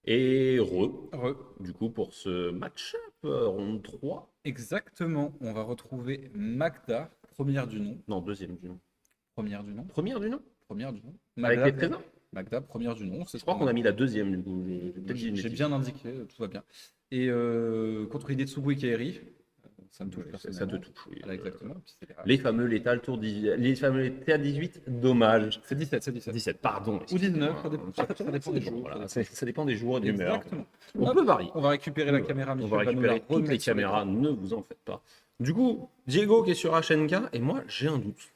Et Re. du coup, pour ce match-up, ronde 3. Exactement. On va retrouver Magda, première du nom. Non, deuxième du nom. Première du nom. Première du nom? Première du nom. Avec les trésors? Magda, première du nom, c'est Je ce crois qu'on a. qu'on a mis la deuxième, du coup. J'ai peut-être dit une J'ai bêtise. bien indiqué, tout va bien. Et contre Hidetsugu et Kairi, ça me touche Ouais, ça te personnellement. touche, oui. Voilà, exactement. Puis Les fameux Lethal Tour 18, les fameux Lethal 18, dommage. c'est 17, c'est 17. 17, pardon. Ou 19, Excusez-moi. ça dépend des jours. Voilà, ça dépend des jours et d'humeur. Exactement. On Hop, peut varier. on va récupérer la caméra, On va Michel va nous la récupérer toutes les remettre sur caméras, l'écran. ne vous en faites pas. Du coup, Diego qui est sur HNK, et moi, j'ai un doute.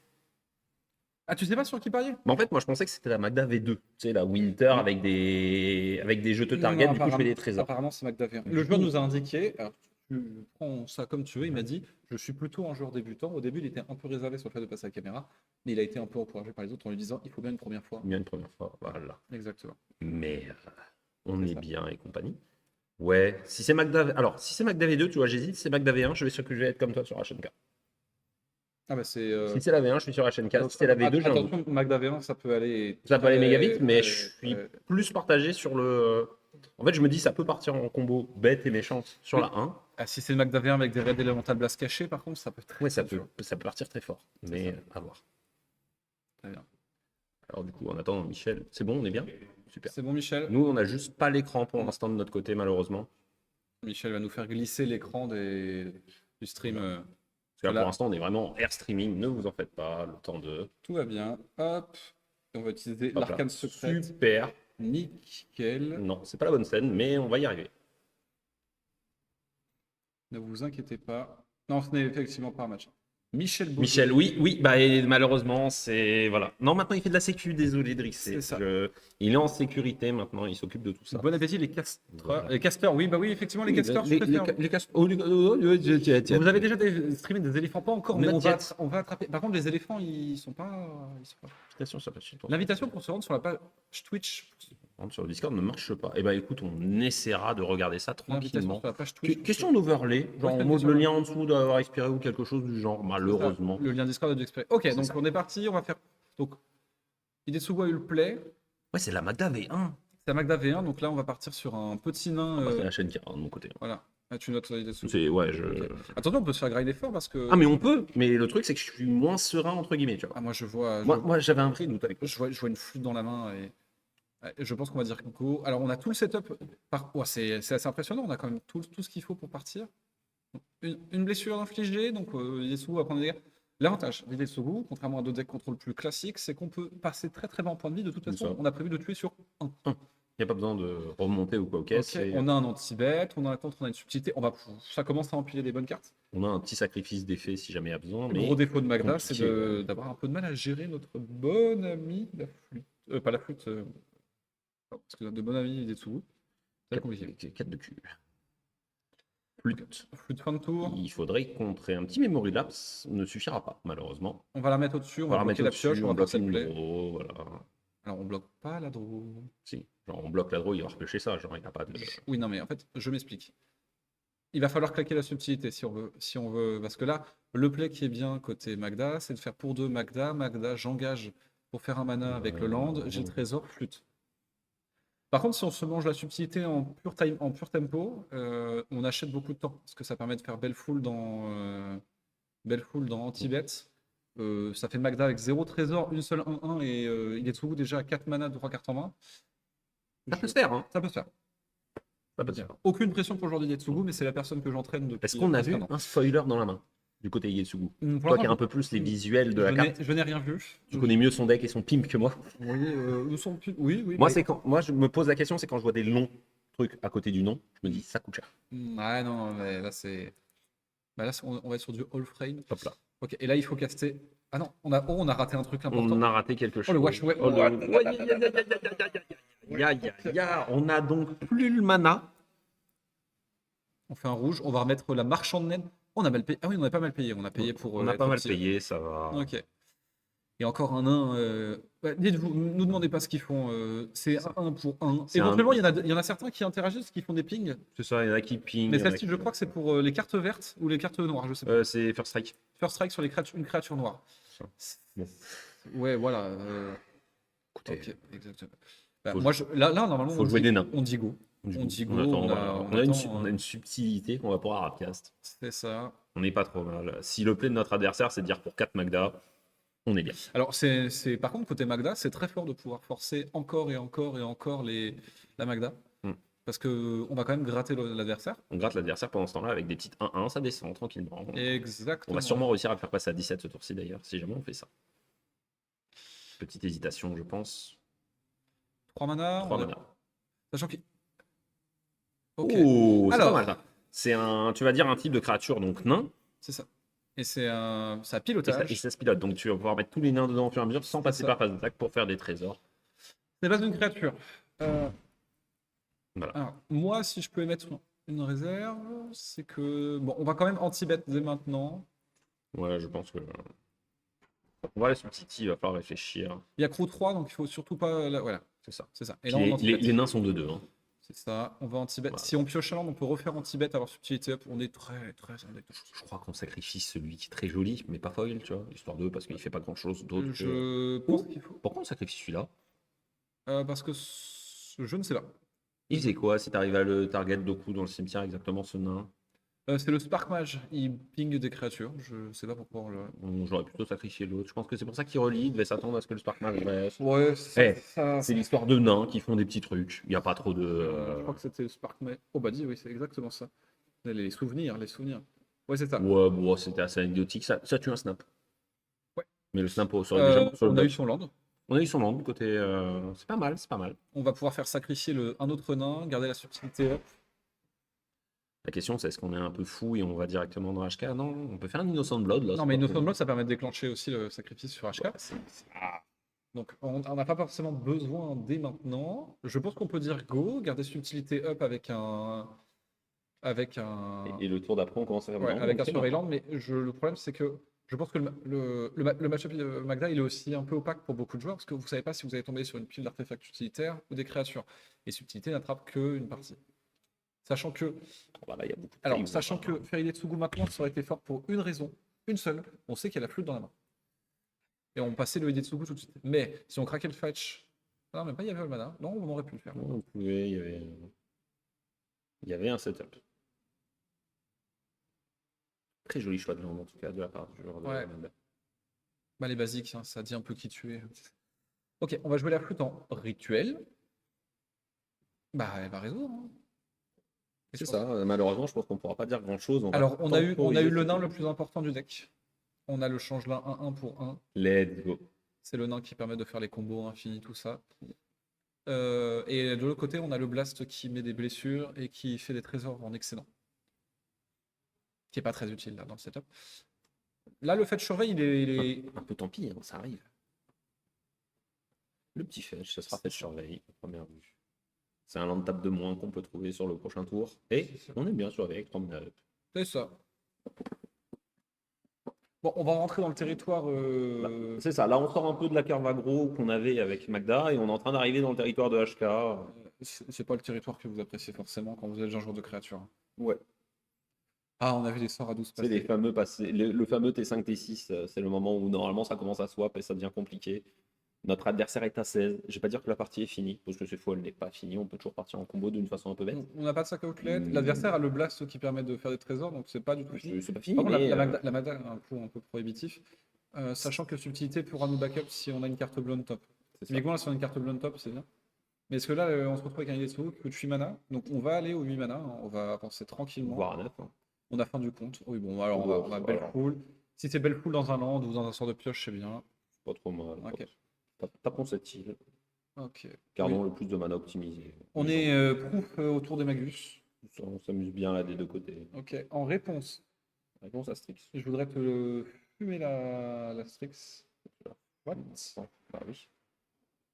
Ah, tu sais pas sur qui parier? Mais en fait, moi, je pensais que c'était la Magda V2. Tu sais, la Winter Non. avec des jeux de Non, target, du coup, je fais apparemment, des trésors. apparemment c'est McDavid. Du Le joueur coup- nous a indiqué, alors tu prends ça comme tu veux, il m'a dit, je suis plutôt un joueur débutant. Au début, il était un peu réservé sur le fait de passer à la caméra, mais il a été un peu encouragé par les autres en lui disant, il faut bien une première fois. Bien une première fois, voilà. Exactement. Mais on C'est est ça. bien et compagnie. Ouais, si c'est Magda... Alors, si c'est Magda V2, tu vois, j'hésite. Si c'est Magda V1, je vais sûr que je vais être comme toi sur HNK. Ah bah c'est... Si c'est la V1, je suis sur HNK. donc, Si c'est la V2, j'ai un doute. attention, McDavid, ça peut aller Ça peut aller méga vite, mais je très, suis plus partagé sur le. En fait, je me dis, ça peut partir en combo bête et méchante sur Oui. la 1. Ah, si c'est le McDavid avec des raids Elemental Blast cachés, par contre, ça peut être très Ouais, très dur. ça peut partir très fort. Mais ça. à voir. Très bien. Alors, du coup, en attendant, Michel, c'est bon, on est bien? Super. C'est bon, Michel? Nous, on n'a juste pas l'écran pour l'instant de notre côté, malheureusement. Michel va nous faire glisser l'écran du stream. Parce que là, Là. pour l'instant, on est vraiment en air streaming. Ne vous en faites pas. Le temps de. Tout va bien. Hop. Et on va utiliser Hop là. l'arcane secrète. Super. Nickel. Non, c'est pas la bonne scène, mais on va y arriver. Ne vous inquiétez pas. Non, ce n'est effectivement pas un match. Michel Beaujolais. Michel, oui, oui, bah et malheureusement, c'est voilà. Non, maintenant il fait de la sécu, désolé Driss. C'est ça. Il est en sécurité maintenant, il s'occupe de tout ça. Bon appétit, les casteurs. Voilà. Les casteurs, oui, bah oui, effectivement, les casteurs, je préfère. les casques. Oh, tiens. Vous avez déjà streamé des éléphants? Pas encore, mais Not on va attraper. Par contre, les éléphants, ils sont pas. Invitation, ça passe chez toi. L'invitation pour se rendre sur la page Twitch. Rentre sur le Discord ne marche pas. Eh ben écoute, on essaiera de regarder ça L'invitation tranquillement. sur la page Twitch. Question d'overlay, genre Ouais, en mode question le lien d'overlay. en dessous doit avoir expiré ou quelque chose du genre, malheureusement. Le lien Discord a dû expirer. Ok, C'est donc ça. on est parti, on va faire. Donc, Hidetsugu a eu le play. Ouais, c'est la Magda V1. C'est la Magda V1, donc là on va partir sur un petit nain. Bah, c'est la chaîne qui est de mon côté. Voilà. Ah, tu notes Hidetsugu. C'est ouais, Ok. Attention, on peut se faire grinder fort parce que. Ah mais on peut, mais le truc c'est que je suis moins serein entre guillemets, tu vois. Ah, moi je vois. Moi j'avais un vrai doute avec toi. Je vois une flûte dans la main et. Je pense qu'on va dire go. Alors on a tout le setup. Ouais, c'est assez impressionnant, on a quand même tout ce qu'il faut pour partir. Une blessure infligée, donc Hidetsugu va prendre des dégâts. L'avantage d'Hidetsugu, contrairement à d'autres decks contrôle plus classiques, c'est qu'on peut passer très très bas en point de vie. De toute C'est façon, ça. on a prévu de tuer sur 1. Il n'y a pas besoin de remonter ou quoi. Ok, On a un anti-bet, on a un contre, on a une subtilité. Ça commence à empiler des bonnes cartes. on a un petit sacrifice d'effet si jamais il y a besoin. Le Mais gros défaut de Magda, compliqué, c'est d'avoir un peu de mal à gérer notre bonne amie, la flûte. Pas la flûte, excusez-moi, de bon ami Hidetsugu. C'est compliqué. 4 de cul. Flûte. Flûte fin de tour. Il faudrait contrer un petit memory lapse, ne suffira pas malheureusement. On va la mettre au-dessus, on On va va la bloquer mettre la au-dessus, pioche, on on va bloque passer le une play. draw, voilà. Alors on bloque pas la draw. Si, genre on bloque la draw, il va repêcher ça, genre il n'y a pas de. Oui, non, mais en fait, je m'explique. Il va falloir claquer la subtilité si on veut. Parce que là, le play qui est bien côté Magda, c'est de faire pour deux Magda. Magda, j'engage pour faire un mana avec le land, j'ai le trésor, flûte. Par contre, si on se mange la subtilité en pur tempo, on achète beaucoup de temps. Parce que ça permet de faire Belleful dans Anti-Bet. Ça fait Magda avec 0 trésor, une seule 1-1 et il est Tsugu déjà à 4 mana, 3 cartes en main. Ça peut se faire, hein. Ça peut se faire. Ça peut se faire. Aucune pression pour aujourd'hui d'Etsugu, mais c'est la personne que j'entraîne depuis. Est-ce qu'on a vu presque un an. un spoiler dans la main du côté Yesugu? Pour Toi l'instant, qui as un peu plus les visuels de la je n'ai- carte, je n'ai rien vu. tu connais mieux son deck et son pimp que moi. Vous voyez, nous sommes plus. Oui, oui. Moi, bah, c'est moi je me pose la question, c'est quand je vois des longs trucs à côté du nom, je me dis ça coûte cher. Ouais, non, mais là, c'est. Bah, là, on va être sur du all frame. Hop là. Ok, et là, il faut caster. Ah non, on a raté un truc important. On a raté quelque chose. Oh, le wash, ouais. Oh, on a donc plus le mana. On fait un rouge, on va remettre la marchande naine. On a mal payé. Ah oui, on a pas mal payé. On a payé pour. On a être pas mal petit. payé, ça va. Ok. Et encore un nain. Dites-vous, nous demandez pas ce qu'ils font. C'est un pour un. C'est Éventuellement, il y en a certains qui interagissent, qui font des pings. C'est ça, il y en a qui ping. Mais celle-ci, je crois que c'est pour les cartes vertes ou les cartes noires, je sais pas. C'est First Strike. First strike sur une créature noire. Bon. Ouais, voilà. Écoutez, Ok, exactement. Bah, Faut moi, là, normalement, faut jouer des nains. on dit go. Du On coup, dit on go, attend, on voilà. a, on On attend. a une subtilité qu'on va pouvoir Rapcast. C'est ça. On n'est pas trop mal. Si le play de notre adversaire, c'est de dire pour 4 Magda, on est bien. Alors, par contre, côté Magda, c'est très fort de pouvoir forcer encore et encore et encore la Magda. Hmm. Parce que on va quand même gratter l'adversaire. On gratte l'adversaire pendant ce temps-là avec des petites 1-1, ça descend tranquillement. On va Exactement. sûrement réussir à le faire passer à 17 ce tour-ci d'ailleurs, si jamais on fait ça. Petite hésitation, je pense. 3 mana. 3 mana. Sachant qu'il. Ok. Oh, c'est pas mal Alors, ça. C'est un, tu vas dire un type de créature, donc nain, c'est ça. Et c'est un et pilotage. ça se pilote. Donc tu vas pouvoir mettre tous les nains dedans au fur et à mesure sans C'est passer ça. par phase d'attaque pour faire des trésors. C'est pas une créature. Euh, Voilà. alors, moi, si je peux émettre une réserve, c'est que. Bon, on va quand même anti-bet dès maintenant. Ouais, je pense que. On va aller sur le Titi, il va falloir réfléchir. Il y a Crew 3, donc il faut surtout pas. Voilà, C'est ça. c'est ça. Et Puis là, on anti-bet. les nains sont de 2. Hein. C'est ça. On va anti-bet. Voilà. Si on pioche un land, on peut refaire anti-bet, avoir subtilité up. On est très, très embêtant. Je crois qu'on sacrifie celui qui est très joli, mais pas foil, tu vois, histoire de, parce qu'il fait pas grand chose d'autre que. Je pense qu'il faut. Pourquoi on sacrifie celui-là? Parce que je ne sais pas. Il faisait quoi si t'arrives à le target Doku dans le cimetière exactement ce nain? C'est le Spark Mage. Il ping des créatures. Je sais pas pourquoi on le. J'aurais plutôt sacrifié l'autre. Je pense que c'est pour ça qu'il relie, il devait s'attendre à ce que le Spark Mage reste. Ouais, Eh, c'est l'histoire de nains qui font des petits trucs. Il n'y a pas trop de. Je crois que c'était le Spark Mage. Oh bah dis, oui, c'est exactement ça. Les souvenirs, les souvenirs. Ouais, c'est ça. Ouais, bon, c'était assez anecdotique. Ça tue un snap. Ouais. Mais le snap serait déjà mort sur le On a eu deck. son land. On a eu son land côté. C'est pas mal, c'est pas mal. On va pouvoir faire sacrifier un autre nain, garder la subtilité up. La question, c'est est-ce qu'on est un peu fou et on va directement dans HK? Non, on peut faire un Innocent Blood là. Non, c'est mais pas Innocent trop- Blood, ça permet de déclencher aussi le sacrifice sur HK. Donc, on n'a pas forcément besoin dès maintenant. Je pense qu'on peut dire go, garder subtilité up avec un. Avec un. Et le tour d'après, on commence à faire Ouais, non, avec un c'est Surveillant, mais le problème, c'est que je pense que le match-up Magda, il est aussi un peu opaque pour beaucoup de joueurs, parce que vous ne savez pas si vous allez tomber sur une pile d'artefacts utilitaires ou des créatures. Et subtilité n'attrape qu'une partie. Sachant que. Voilà, il y a beaucoup de Alors, plays où sachant on va- que Ferilé Tsugu maintenant, ça aurait été fort pour une raison, une seule. On sait qu'il y a la flûte dans la main. Et on passait le Hidetsugu tout de suite. Mais si on craquait le fetch. Non, même pas, il y avait le mana. Non, on aurait pu le faire. On pouvait, il y avait un setup. Très joli choix de land en tout cas de la part du joueur de Ouais. Amanda. Bah, les basiques, hein, ça dit un peu qui tu es. Ok, on va jouer la flûte en rituel. Bah, elle va résoudre. Hein. Et C'est je pense- ça, malheureusement, je pense qu'on pourra pas dire grand chose. Alors, on a eu le nain le plus important du deck. On a le changelin 1-1 pour 1. Let's go. C'est le nain qui permet de faire les combos infinis, tout ça. Et de l'autre côté, on a le blast qui met des blessures et qui fait des trésors en excédent. Qui est pas très utile là dans le setup. Là, le fetch surveille, il est. Un peu tant pis, hein, ça arrive. Le petit fetch, ce sera fetch surveille, à première vue. C'est un land tap de moins qu'on peut trouver sur le prochain tour. Et on est bien surveillé avec 3 mana up. C'est ça. Bon, on va rentrer dans le territoire. C'est ça, là on sort un peu de la curve aggro qu'on avait avec Magda et on est en train d'arriver dans le territoire de HK. C'est pas le territoire que vous appréciez forcément quand vous êtes un joueur de créature. Ouais. Ah, on avait des sorts à 12 C'est les passés. fameux passés. Le fameux T5, T6, c'est le moment où normalement ça commence à swap et ça devient compliqué. Notre adversaire est à 16. Je vais pas dire que la partie est finie, parce que c'est faux, elle n'est pas finie. On peut toujours partir en combo d'une façon un peu bête. On n'a pas de sac outlet. L'adversaire a le blast qui permet de faire des trésors, donc c'est pas du tout fini. C'est pas fini, Par contre, mais la Magda a un coût un peu prohibitif. Sachant que subtilité pourra nous backup si on a une carte blonde top. c'est ça. Typiquement, là, si on a une carte blonde top, c'est bien. Mais est-ce que là, on se retrouve avec un Hidetsugu qui coûte 8 mana. Donc on va aller aux 8 mana. Hein. On va avancer tranquillement. Voire à 9. On a fin du compte. Oui, bon, alors on va Voilà. Bellpool. Si c'est Bellpool dans un land ou dans un sort de pioche, c'est bien. Pas trop mal. Ok. Tapons cette île. Ok. Gardons Oui. le plus de mana optimisé. On est proof autour des Magus. On s'amuse bien là des deux côtés. Ok. En réponse, Réponse à Strix. je voudrais te fumer la Strix. What? Bah oui.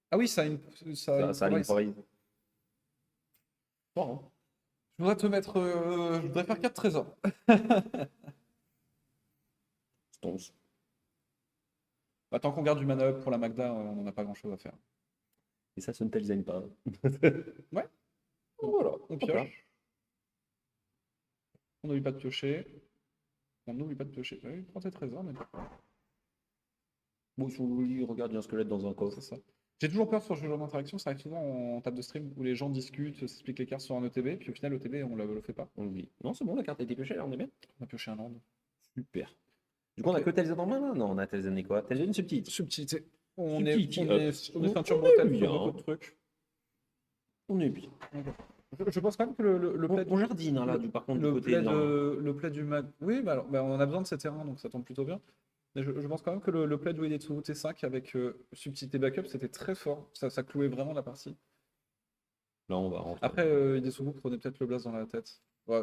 Ah oui, ça a une. Ça aligne ça- pareil. Bon, hein. Je voudrais te mettre. Je voudrais faire 4 trésors. Stonks. Bah, tant qu'on garde du mana up pour la Magda, on n'en a pas grand chose à faire. Et ça, ce ne t'align pas. Ouais. Voilà. On Hop là. pioche. On n'oublie pas de piocher. On n'oublie pas de piocher. Oui, prends tes trésors, mais. Bon, si vous voulez, regarde, il y a un squelette dans un coffre. C'est ça. J'ai toujours peur sur ce genre d'interaction, ça arrive souvent en table de stream où les gens discutent, s'expliquent les cartes sur un ETB, puis au final, l'ETB, on le fait pas. On oublie. Non, c'est bon, la carte a été piochée, là, on est bien. On a pioché un land. Super. Du coup, on a Ok. que Telzen en main là? Non, on a Telzen et quoi? Telzen Subtility. Subtilité. On est, Subtility, on hop. est, on est ceinture On est bretelle sur bien. beaucoup de trucs. On est bien. Je pense quand même que le play On jardine hein, là, par contre, du côté le play du mag. Oui, bah alors, bah, on a besoin de ces terrains, donc ça tombe plutôt bien. Mais je pense quand même que le play de Ueletsu T5 avec subtilité backup, c'était très fort. Ça clouait vraiment la partie. Là, on va rentrer. Après, Idesugu prenait peut-être le blast dans la tête. Ouais,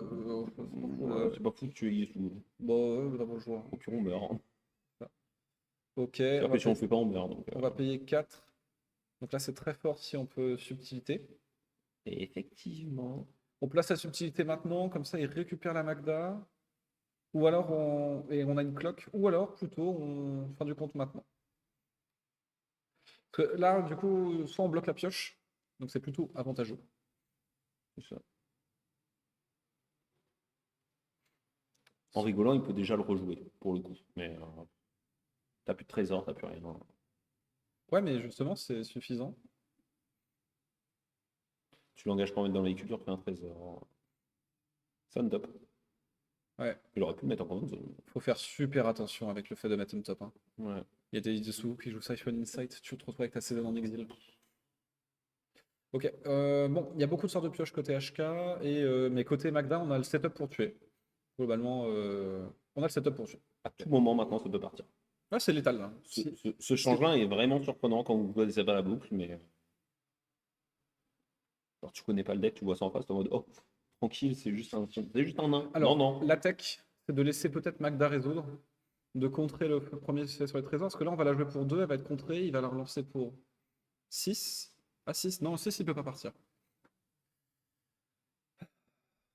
C'est pas fou que tu aies sous. bon, d'abord joueur. Au pire, on meurt. Ok, Après, si on le fait pas, on meurt. Donc, on va payer 4. Donc là, c'est très fort si on peut subtilité. Et effectivement. On place la subtilité maintenant, comme ça, il récupère la Magda. Ou alors, on a une cloque. Ou alors, plutôt, on fin du compte maintenant. Parce que là, du coup, soit on bloque la pioche, donc c'est plutôt avantageux. C'est ça. En rigolant, il peut déjà le rejouer, pour le coup. Mais t'as plus de trésor, t'as plus rien. Ouais, mais justement, c'est suffisant. Tu l'engages pour mettre dans le véhicule, tu refais un trésor. C'est un top. Ouais. Il aurait pu le mettre en combat zone. Faut faire super attention avec le fait de mettre une top. Hein. Ouais. Il y a des dessous qui jouent Siphon Insight, tu te retrouves avec ta Cézanne en exil. Ok, bon, il y a beaucoup de sortes de pioches côté HK, mais côté Magda, on a le setup pour tuer. Globalement, on a le setup pour tuer. À tout moment, maintenant, ça peut partir. Ouais, c'est létal là. Ce change-là est vraiment surprenant quand vous connaissez pas la boucle, mais. Alors, tu connais pas le deck, tu vois ça en face, t'es en mode oh, tranquille, c'est juste un nain. Alors, non. la tech, c'est de laisser peut-être Magda résoudre, de contrer le premier succès sur les trésors, parce que là, on va la jouer pour 2, elle va être contrée, il va la relancer pour 6. Ah, 6, non, 6, il peut pas partir.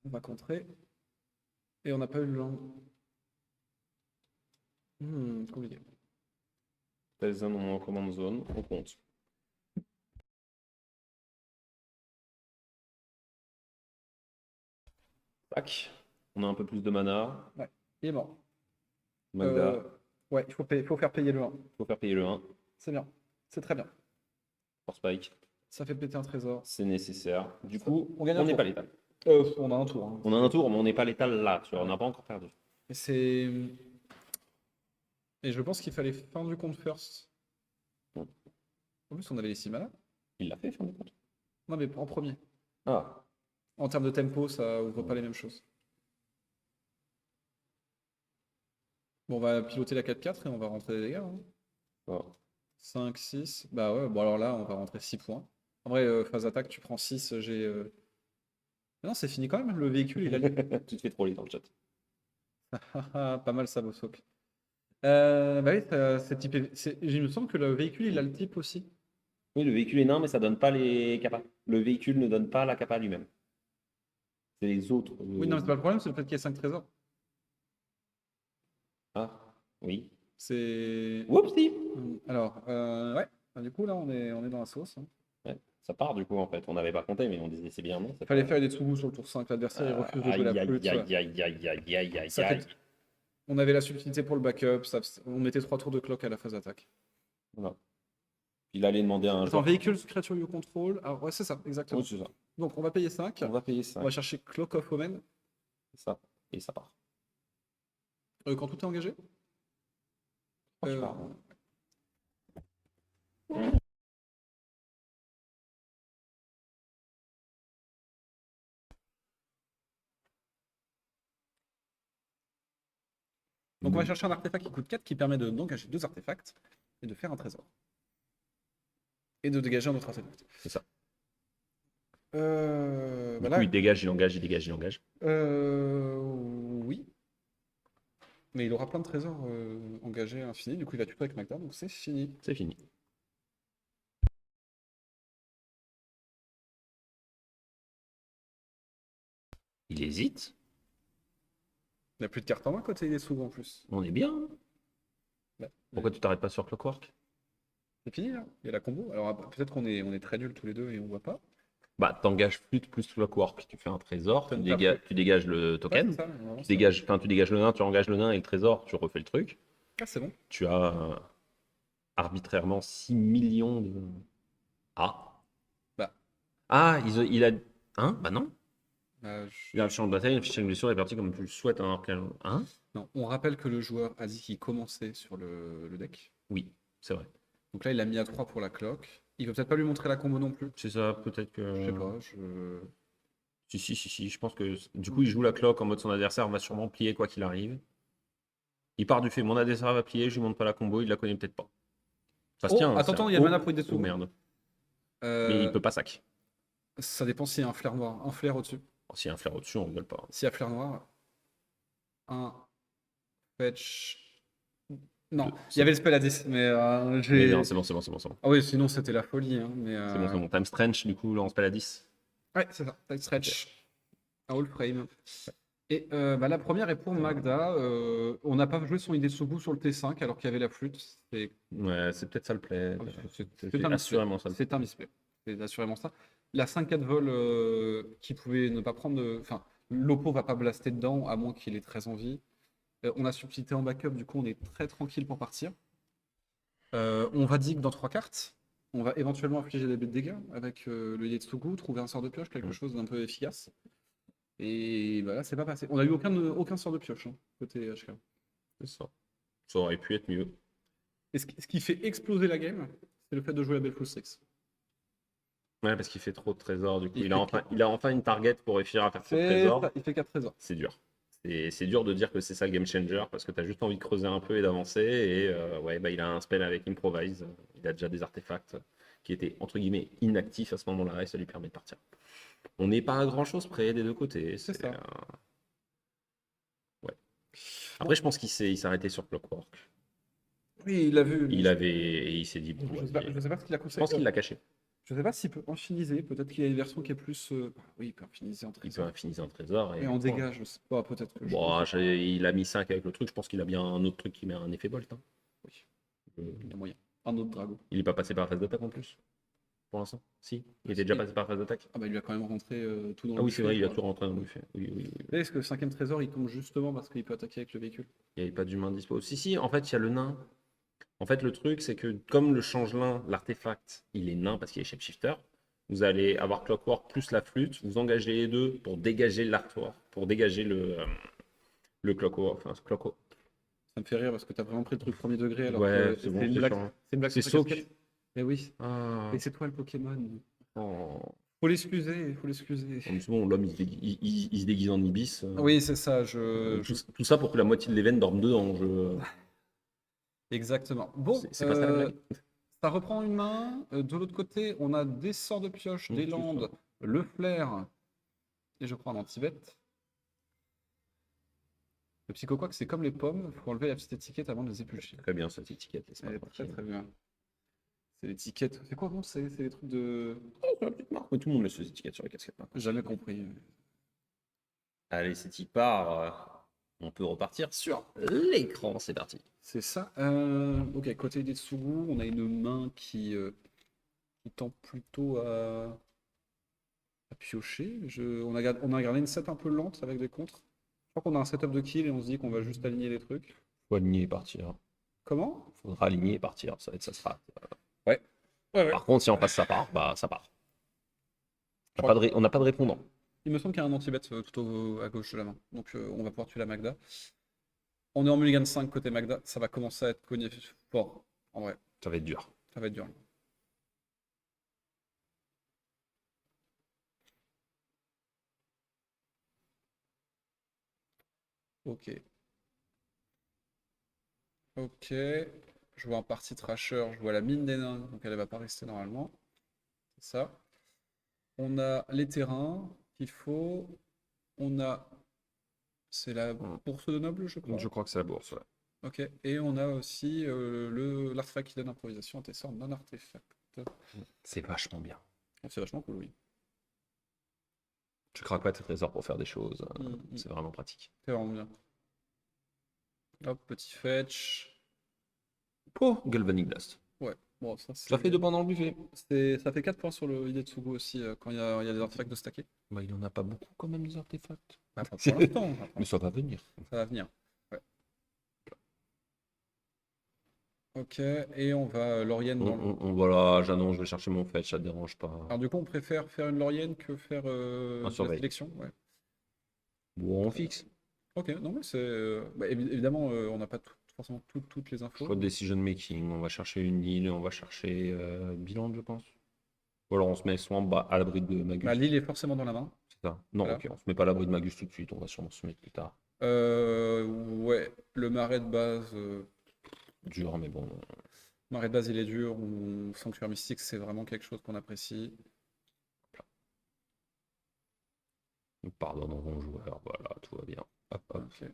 On va contrer. Et on n'a pas eu le land. Compliqué. Telzen en commande zone, on compte. Tac. On a un peu plus de mana. Ouais, il est mort. Magda, Ouais, faut faire payer le 1. faut faire payer le 1. C'est bien. C'est très bien. For Spike, Ça fait péter un trésor. c'est nécessaire. Du coup, on gagne un on n'est tour. pas létal. On a un tour. Hein. On a un tour, mais on n'est pas létal là, tu vois, on n'a pas encore perdu. Et c'est. Et je pense qu'il fallait fin du compte first. Bon. En plus, on avait les 6 mana. Il l'a fait, fin de compte. Non, mais en premier. Ah, En termes de tempo, ça ouvre pas les mêmes choses. Bon, on va piloter la 4-4 et on va rentrer des dégâts. Hein. oh. 5, 6. Bah ouais, bon alors là, on va rentrer 6 points. En vrai, phase attaque, tu prends 6, j'ai. Non, c'est fini quand même, le véhicule, il a le. Tu te fais troller dans le chat. Pas mal ça, Bosok. Bah oui, c'est typé. Il me semble que le véhicule, il a le type aussi. Oui, le véhicule est nain, mais ça donne pas les capas. Le véhicule ne donne pas la capa lui-même. C'est les autres. Oui, non, mais c'est pas le problème, c'est le fait qu'il y ait 5 trésors. Ah, oui. C'est. Whoopsie. Alors, ouais. Bah, du coup, là, on est dans la sauce. Hein. Ouais, ça part du coup en fait. On n'avait pas compté, mais on disait c'est bien, non? Il fallait faire des Tsugu sur le tour 5. L'adversaire, il refuse de jouer la flûte. Ça fait- On avait la subtilité pour le backup. On mettait 3 tours de clock à la phase attaque. Voilà. Il allait demander à un Attends, joueur. véhicule, créature, you control. Alors, ouais, c'est ça, exactement. Oui, c'est ça. Donc, on va payer 5. On va payer On 5. va chercher Clock of Omen. Ça. Et ça part. Quand tout est engagé. Oh, tu Euh, pars. Donc on va chercher un artefact qui coûte 4 qui permet d'engager 2 artefacts et de faire un trésor. Et de dégager un autre artefact. C'est ça. Bah Du là, coup, il dégage, il engage, il dégage, il engage. oui. Mais il aura plein de trésors engagés à l'infini. Du coup, il va tuer avec Magda, donc c'est fini. C'est fini. Il hésite. Il n'y a plus de cartes en main côté des sous en plus. On est bien. Bah, Pourquoi tu t'arrêtes pas sur Clockwork? c'est fini là. Il y a la combo. Alors peut-être qu'on est très nuls tous les deux et on voit pas. Bah, t'engages flûte plus Clockwork. Tu fais un trésor, tu, T'as flûte. tu dégages le Ouais, token. c'est ça, vraiment, Tu c'est dégages, tu dégages le nain, tu engages le nain et le trésor, tu refais le truc. Ah, c'est bon. Tu as arbitrairement 6 millions Ah. Bah, Ah, il a. Hein? Bah non. bah, Il a le champ de bataille, le fichier de blessure est parti comme tu le souhaites. Hein? non, on rappelle que le joueur a dit qu'il commençait sur le deck. Oui, c'est vrai. Donc là, il a mis à 3 pour la cloque. Il veut peut-être pas lui montrer la combo non plus. C'est ça, peut-être Je sais que. pas. Si. Je pense que du coup, il joue la cloque en mode son adversaire va sûrement plier quoi qu'il arrive. Il part du fait mon adversaire va plier, je lui montre pas la combo, il la connaît peut-être pas. Ça se Oh, tient, hein, c'est attends, un. il y a le mana pour Oh Hidetsugu. merde. Mais il Euh, peut pas sac. Ça dépend s'il y a un flair noir. Un flair au-dessus. Oh, s'il y a un flair au-dessus, on rigole pas. S'il y a flair noir, un fetch. Non, Deux, il y c'est avait bon. le spell à 10, mais Mais non, j'ai. c'est bon. Ah oui, sinon c'était la folie. Hein, mais C'est bon. Time Strange, du coup, là, on se pèle à 10. ouais, c'est ça. Tight Ok. stretch. Un whole frame. Et bah, la première est pour Magda. On n'a pas joué son Hidetsugu sur le T5 alors qu'il y avait la flûte. Ouais, c'est peut-être ça le play. C'est un misplay. Assurément ça le play. C'est un misplay. C'est assurément ça. La 5-4 vol qui pouvait ne pas prendre de. Enfin, l'oppo va pas blaster dedans à moins qu'il ait très envie. On a subtilité en backup, du coup on est très tranquille pour partir. On va dig dans 3 cartes. On va éventuellement infliger des dégâts avec le Yetsugu, trouver un sort de pioche, quelque chose d'un peu efficace. Et voilà, c'est pas passé. On a eu aucun sort de pioche côté HK. C'est ça. Ça aurait pu être mieux. Et ce qui fait exploser la game, c'est le fait de jouer la Belfast 6. Ouais, parce qu'il fait trop de trésors, du coup. Il fait Il a enfin une target pour réussir à faire trop de trésors. il fait 4 trésors. C'est dur. C'est dur de dire que c'est ça le game changer parce que tu as juste envie de creuser un peu et d'avancer. Et ouais, bah, il a un spell avec Improvise. Il a déjà des artefacts qui étaient entre guillemets inactifs à ce moment-là et ça lui permet de partir. On n'est pas à grand chose près des deux côtés. C'est ça. Ouais. Après, je pense il s'est arrêté sur Clockwork. Oui, il l'a vu. Il s'est dit, bon, Je sais pas ce qu'il a je conseillé. pense qu'il l'a caché. Je sais pas s'il peut infiniser. Peut-être qu'il y a une version qui est plus. Oui, il peut infiniser en Il peut trésor. infiniser un trésor. Et en dégâts, je sais pas. Peut-être que Bon, il a mis 5 avec le truc. Je pense qu'il a bien un autre truc qui met un effet bolt. Hein. Oui, il y a moyen. Un autre dragon. Il n'est pas passé par la phase d'attaque en plus, pour l'instant. Si, il était Si. déjà passé par la phase d'attaque. Ah bah il lui a quand même rentré tout dans Ah le oui, c'est buffet, vrai, il a quoi. tout rentré dans le buffet. Oui. Est-ce que le cinquième trésor il tombe justement parce qu'il peut attaquer avec le véhicule? Il n'y avait pas d'humain dispo. Si, en fait, il y a le nain. En fait, le truc, c'est que comme le changelin, l'artefact, il est nain parce qu'il est shapeshifter, vous allez avoir Clockwork plus la flûte, vous engagez les deux pour dégager l'artwork, pour dégager le Clockwork. Enfin, Clockwork. Ça me fait rire parce que t'as vraiment pris le truc premier degré alors Ouais, que c'est bon, c'est une c'est blague. chiant. C'est une blague C'est sur ta Soak. casquette. Mais oui. Ah. Et c'est toi le Pokémon. Oh. Faut l'excuser, faut l'excuser. Oh, mais c'est bon, l'homme, il se déguise en ibis. Oui, c'est ça, Tout ça pour que la moitié de l'event dorme dedans. Exactement. Bon, C'est pas ça la blague. ça reprend une main. De l'autre côté, on a des sorts de pioche, des C'est ça. landes, le flair, et je crois un anti-bête. Le psychoquac, c'est comme les pommes, il faut enlever la petite étiquette avant de les éplucher. Très bien cette étiquette. Elle est très très bien. C'est l'étiquette. C'est quoi, bon, c'est les trucs de. C'est la petite marque. Mais tout le monde met ses étiquettes sur les casquettes. Hein. Jamais compris. Allez, c'est y part. On peut repartir sur l'écran. C'est parti. C'est ça. Ok, côté des Tsugu, on a une main qui tend plutôt à piocher. On a gardé une set un peu lente avec des contres. Je crois qu'on a un setup de kill et on se dit qu'on va juste aligner les trucs. Faut aligner et partir. Comment? Faudra aligner et partir. Ça sera. Ouais. Par contre, si on passe ça part, bah ça part. On n'a pas de répondant. Il me semble qu'il y a un anti-bet tout à gauche de la main. Donc on va pouvoir tuer la Magda. On est en mulligan 5 côté Magda. Ça va commencer à être cogné fort. En vrai, Ça va être dur. ça va être dur. Ok. Ok. Je vois un parti trasher. Je vois la mine des nains. Donc elle va pas rester normalement. C'est ça. On a les terrains qu'il faut. On a. C'est la bourse de noble, je crois. Je crois que c'est la bourse. Ouais. Ok. Et on a aussi l'artefact qui donne improvisation, un sort non artefact. C'est vachement bien. C'est vachement cool, oui. Je craque pas tes trésors pour faire des choses. Mm. C'est vraiment pratique. C'est vraiment bien. Hop, petit fetch. Oh, Galvanic Blast. Ouais. Bon, ça, c'est. Ça fait 2 points dans le buffet. Ça fait 4 points sur le Hidetsugu aussi quand il y a des artefacts de stacker. Bah, il en a pas beaucoup quand même des artefacts. Pas pour l'instant. Mais ça va venir. Ça va venir. Ouais. Ok, et on va Laurienne dans le... Voilà, j'annonce, je vais chercher mon fetch, ça te dérange pas. Alors du coup, on préfère faire une Laurienne que faire Un de la surveille. sélection. Ouais. Bon, on fixe. Ok, non mais c'est... bah, évidemment, on n'a pas forcément toutes les Choix infos. de decision making. On va chercher une île, on va chercher Bilan, je pense. Ou alors on se met soit en bas, à l'abri de Bah, Magus. Lille est forcément dans la main. C'est ça. Non, Voilà. ok, on se met pas à l'abri de Magus tout de suite, on va sûrement se mettre plus tard. Ouais, le marais de base... Dur, mais bon. marais de base, il est dur. Sanctuaire mystique, c'est vraiment quelque chose qu'on apprécie. Nous pardonnerons joueur, voilà, tout va bien. Hop, hop. Ok,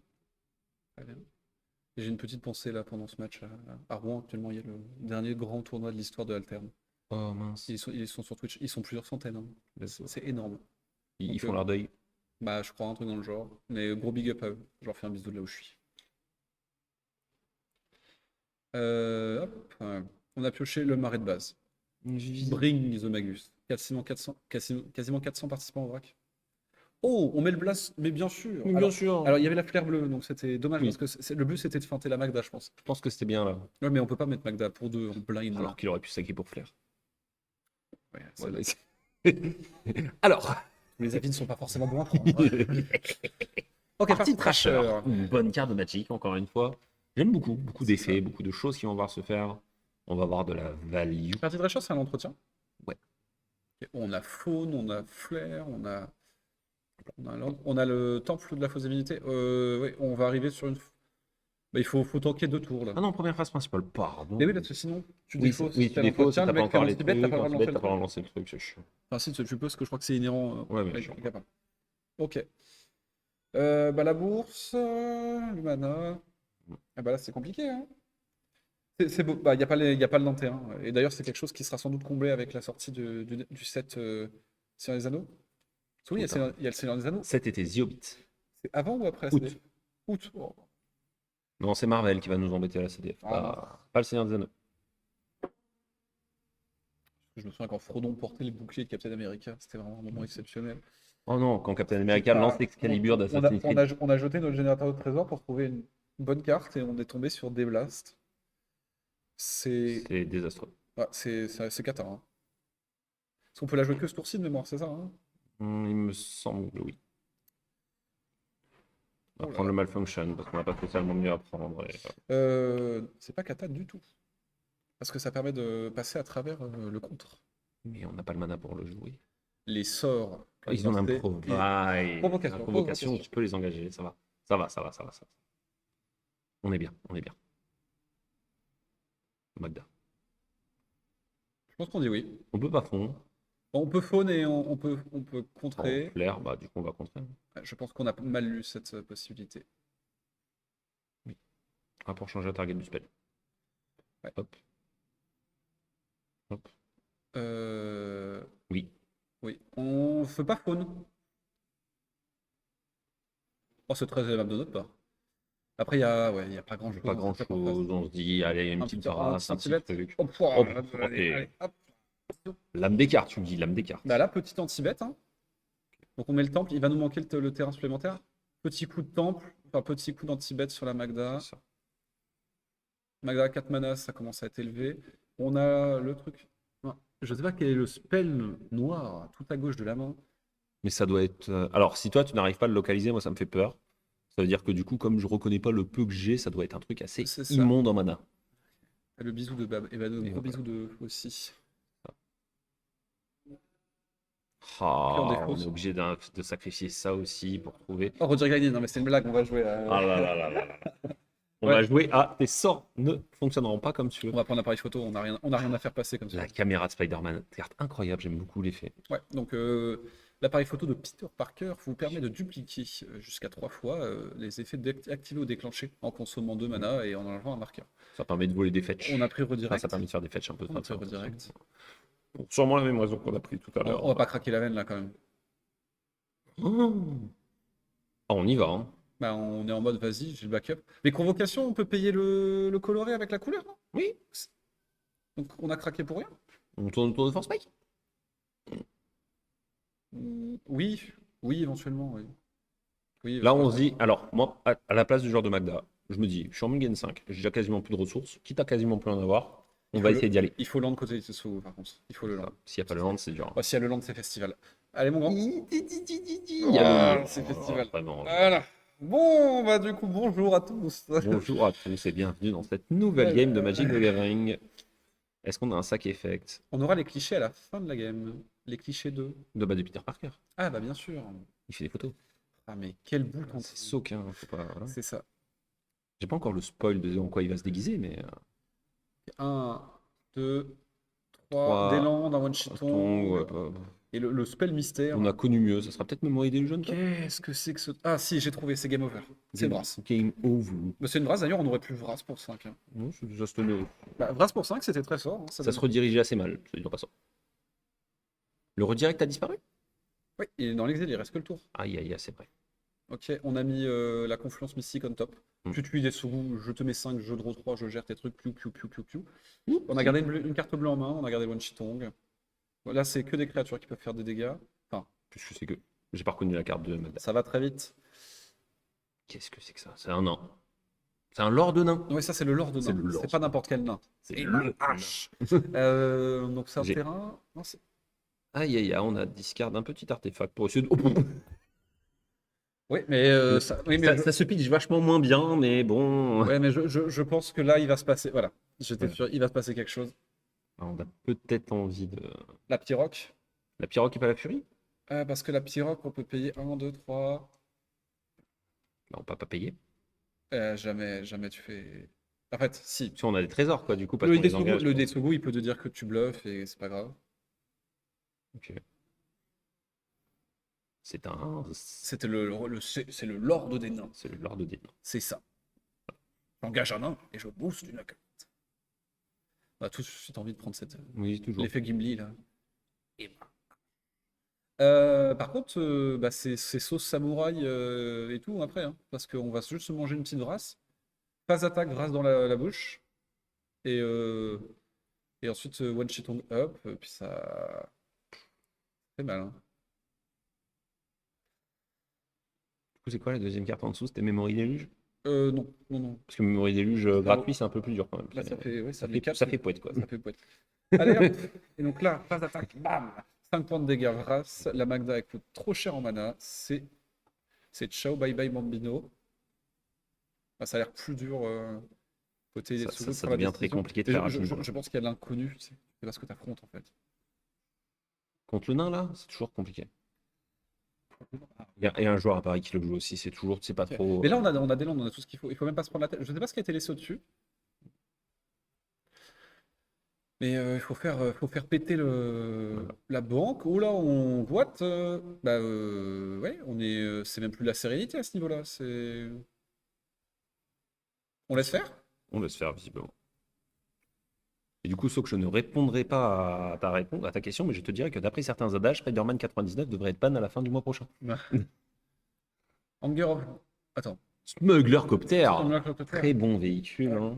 très bien. Et j'ai une petite pensée là pendant ce match à Rouen. Actuellement, il y a le dernier grand tournoi de l'histoire de Alterne. Oh mince. Ils sont sur Twitch. Ils sont plusieurs centaines, hein. C'est énorme. Ils Donc, font leur deuil. bah, je crois un truc dans le genre. Mais gros big up à eux. Je leur fais un bisou de là où je suis. Hop, on a pioché le marais de base. Bring the Magus. Quasiment 400 participants au vrac. Oh, on met le blast, mais bien sûr. Mais bien sûr. Alors, il y avait la flair bleue, donc c'était dommage Oui. parce que le but c'était de feinter la Magda, je pense. Je pense que c'était bien là. Ouais, mais on peut pas mettre Magda pour deux en blind là. Alors qu'il aurait pu saquer pour Flair. Ouais, Voilà. Alors, les avis ne sont pas forcément bons à prendre. Ok, partie partie Trasher. Trasher. Une bonne carte de Magic, encore une fois. J'aime beaucoup C'est d'effets, ça. beaucoup de choses qui vont voir se faire. On va avoir de la value. Partie Trasher, c'est un entretien. Ouais. Et on a Faune, on a Flair, on a le Temple de la Faisabilité. Ouais, on va arriver sur une. Bah, il faut tanker 2 tours là. Ah non, première phase principale, pardon. Mais oui, parce que sinon, tu Oui, défausses. oui, Si tu t'as défausses, l'entretien, t'as le pas mec fait un encore les anti-bet, trucs, t'as pas le droit de lancer t'as le pas le droit de truc. lancer le truc, c'est chiant. Enfin, si, tu peux, parce que je crois que c'est inhérent. Ouais, mais Ouais, chiant. il est capable. Ok. Bah, la bourse, le mana. Ah bah là, c'est compliqué, hein. C'est beau. Bah, y a pas le Nantais, hein. Et d'ailleurs, c'est quelque chose qui sera sans doute comblé avec la sortie du set Seigneur des Anneaux. Parce que oui, Trop tard. il y a le Seigneur des Anneaux. Cet été, The Hobbit. C'est avant ou après? Août. Août. Oh. Non, c'est Marvel qui va nous embêter à la CDF. Ah, mince. Pas le Seigneur des Anneaux. Je me souviens quand Frodon portait le bouclier de Captain America. C'était vraiment un moment exceptionnel. Oh non, quand Captain America lance l'Excalibur d'Assassin's Creed. On a jeté notre générateur de trésor pour trouver une bonne carte et on est tombé sur des blasts. C'est C'est désastreux. c'est cata, hein. Parce qu'on peut la jouer que ce tour-ci de mémoire, c'est ça, hein? Il me semble, oui. On Oh va là prendre là. le Malfunction parce qu'on n'a pas spécialement mieux à prendre. C'est pas cata du tout. Parce que ça permet de passer à travers le contre. Mais on n'a pas le mana pour le jouer. Les sorts que Oh, ils ont un lançait- provocation. Provocation. Tu peux les engager, ça va. Ça va, ça va, ça va, ça va. On est bien, on est bien. Magda. Je pense qu'on dit oui. On peut pas fond. On peut faune et on peut En contrer. flair, bah du coup on va contrer. Ouais, je pense qu'on a mal lu cette possibilité. Oui. Ah, pour changer la target du spell. Ouais. Hop. Hop. Euh, Oui. Oui. On fait pas faune. Oh, c'est très aimable de notre part. Après, il y a pas grand-chose. Pas grand chose. On se dit, allez, une petite brasse, un petit anti-bet. truc. Oh, pouah, Hop, allez, ok. allez, hop. Lame des cartes, tu me dis, lame des cartes. Bah là, petit anti-bet, hein. Donc on met le temple. Il va nous manquer le terrain supplémentaire. Petit coup de temple. Enfin, petit coup d'anti-bet sur la Magda. C'est ça. Magda 4 manas, ça commence à être élevé. On a le truc. Ah, je sais pas quel est le spell noir tout à gauche de la main. Mais ça doit être. Alors, si toi, tu n'arrives pas à le localiser, moi, ça me fait peur. Ça veut dire que du coup, comme je reconnais pas le peu que j'ai, ça doit être un truc assez C'est ça. immonde en mana. Le bisou de Bab. Et bah, le Et gros voilà. bisou de aussi. Ah, Puis on on défausse. est obligé de sacrifier ça aussi pour trouver. Oh, Roger Grenier, non mais c'est une blague, on va jouer Ah là là là là là. On Ouais. va jouer à tes sorts ne fonctionneront pas comme tu On veux. va prendre l'appareil photo, on a rien à faire passer comme ça. La caméra de Spider-Man, carte incroyable, j'aime beaucoup l'effet. Ouais, donc l'appareil photo de Peter Parker vous permet de dupliquer jusqu'à 3 fois les effets activés ou déclenchés en consommant 2 mana et en enlevant un marqueur. Ça permet de voler des fetchs. On a pris Enfin, redirect. ça permet de faire des fetchs un peu. On a pris redirect. Pour sûrement la même raison qu'on a pris tout à l'heure. On va pas craquer la veine là quand même. Oh. Ah, on y va, hein. Bah, on est en mode vas-y, j'ai le backup. Mais convocation, on peut payer le coloré avec la couleur, non? Oui. Donc on a craqué pour rien? On tourne autour de Force Spike. Oui, oui, éventuellement, oui. Oui, Là, on se dit, alors, moi, à la place du joueur de Magda, je me dis, je suis en Mugen 5, j'ai déjà quasiment plus de ressources, quitte à quasiment plus en avoir, on Il va faut essayer d'y aller. Il faut land côté Tetsuo, par contre. Il faut le land. S'il n'y a pas le land, c'est dur. Oh, s'il y a le land, c'est festival. Allez, mon grand. Oh, C'est festival. vraiment. Voilà. Bon, bah du coup, bonjour à tous. Bonjour à tous et bienvenue dans cette nouvelle game de Magic the Gathering. Est-ce qu'on a un sac effect On aura les clichés à la fin de la game. Les clichés de Peter Parker? Ah, bah bien sûr. Il fait des photos. Ah, mais quel bout en C'est soak, hein, faut pas. Voilà. C'est ça. J'ai pas encore le spoil de en quoi il va se déguiser, mais. 1, 2, 3. Trois, Des landes, un one ouais, shiton. Et le spell mystère. on a connu mieux, ça sera peut-être Memory d'Illusion, toi? Qu'est-ce que c'est que ce. Ah, si, j'ai trouvé, c'est game over. C'est Brass. Game over. Mais c'est une Brass, d'ailleurs, on aurait pu Brass pour 5. Non, ça se tenait. Bah, Brass pour 5, c'était très fort. Hein, Ça donne- se redirigeait assez mal, je te dis en passant. Le redirect a disparu? Oui, il est dans l'exil, il reste que le tour. Aïe, aïe, aïe, c'est vrai. Ok, on a mis la confluence mystique on top. Mm. Tu tues des sous, je te mets 5, je draw 3, je gère tes trucs, piou, piou, piou, piou, piou. Mmh. On a gardé une carte bleue en main, on a gardé le one shitong. Là, c'est que des créatures qui peuvent faire des dégâts. Enfin, Je sais que. J'ai pas reconnu la carte de Magda. ça va très vite. Qu'est-ce que c'est que ça? C'est un nain. C'est un lord nain. Oui, ça, c'est le lord C'est nain. le lord. C'est pas n'importe quel nain. C'est Et le le hache. Donc, c'est un J'ai- terrain. Non, Aïe, aïe, aïe, on a discard un petit artefact pour essayer de. Oh, oui, mais, oui, mais ça se pitch vachement moins bien, mais bon. ouais, mais je pense que là, il va se passer. Voilà, j'étais Ouais. sûr, il va se passer quelque chose. On a peut-être envie de. La Pyroc. La Pyroque et pas la Furie? Parce que la Pyroc, on peut payer 1, 2, 3. Bah, on peut pas payer. Jamais tu fais. En fait, si. Si on a des trésors, quoi, du coup, parce qu'on les engage. Le quoi. Detsugu, il peut te dire que tu bluffes et c'est pas grave. Ok. C'est un. C'est le Lord des nains. C'est le lord des nains. C'est ça. J'engage un nain et je booste une carte. On a tous de suite envie de prendre Oui, toujours. l'effet Gimli là. Par contre, bah, c'est sauce samouraï et tout après, hein, parce qu'on va juste se manger une petite vrasse. Pas d'attaque, vrasse dans la bouche. Et, euh, et ensuite, one shitong up, puis ça fait mal. Hein. Du coup, c'est quoi la deuxième carte en dessous? C'était Memory Déluge? Non, non, non. Parce que Memory Déluge gratuit, c'est un peu plus dur quand même. Là, ça fait, ouais, Ça fait fait, quatre, ça fait poète, quoi. ça fait poète. Allez, hop. Et donc là, phase d'attaque, bam 5 points de dégâts, Vras. La Magda, elle coûte trop cher en mana. C'est ciao, bye bye Bambino. Ah, ça a l'air plus dur côté des Ça devient très compliqué de faire rapidement. je pense qu'il y a de l'inconnu, tu sais. C'est pas ce que tu affrontes en fait. Contre le nain, là, c'est toujours compliqué. Et un joueur à Paris qui le joue aussi, c'est toujours, c'est pas Ok. trop. Mais là, on a des landes, on a tout ce qu'il faut. Il faut même pas se prendre la tête. Je sais pas ce qui a été laissé au-dessus. Mais faut faire péter la banque. Oh là, on boite. Ouais, c'est même plus la sérénité à ce niveau-là. On laisse faire? On laisse faire, visiblement. Et du coup, sauf que je ne répondrai pas à ta question, mais je te dirais que d'après certains adages, Spider-Man 99 devrait être ban à la fin du mois prochain. Anger of. Attends. Smuggler Copter, Smuggler Copter. très bon véhicule, hein.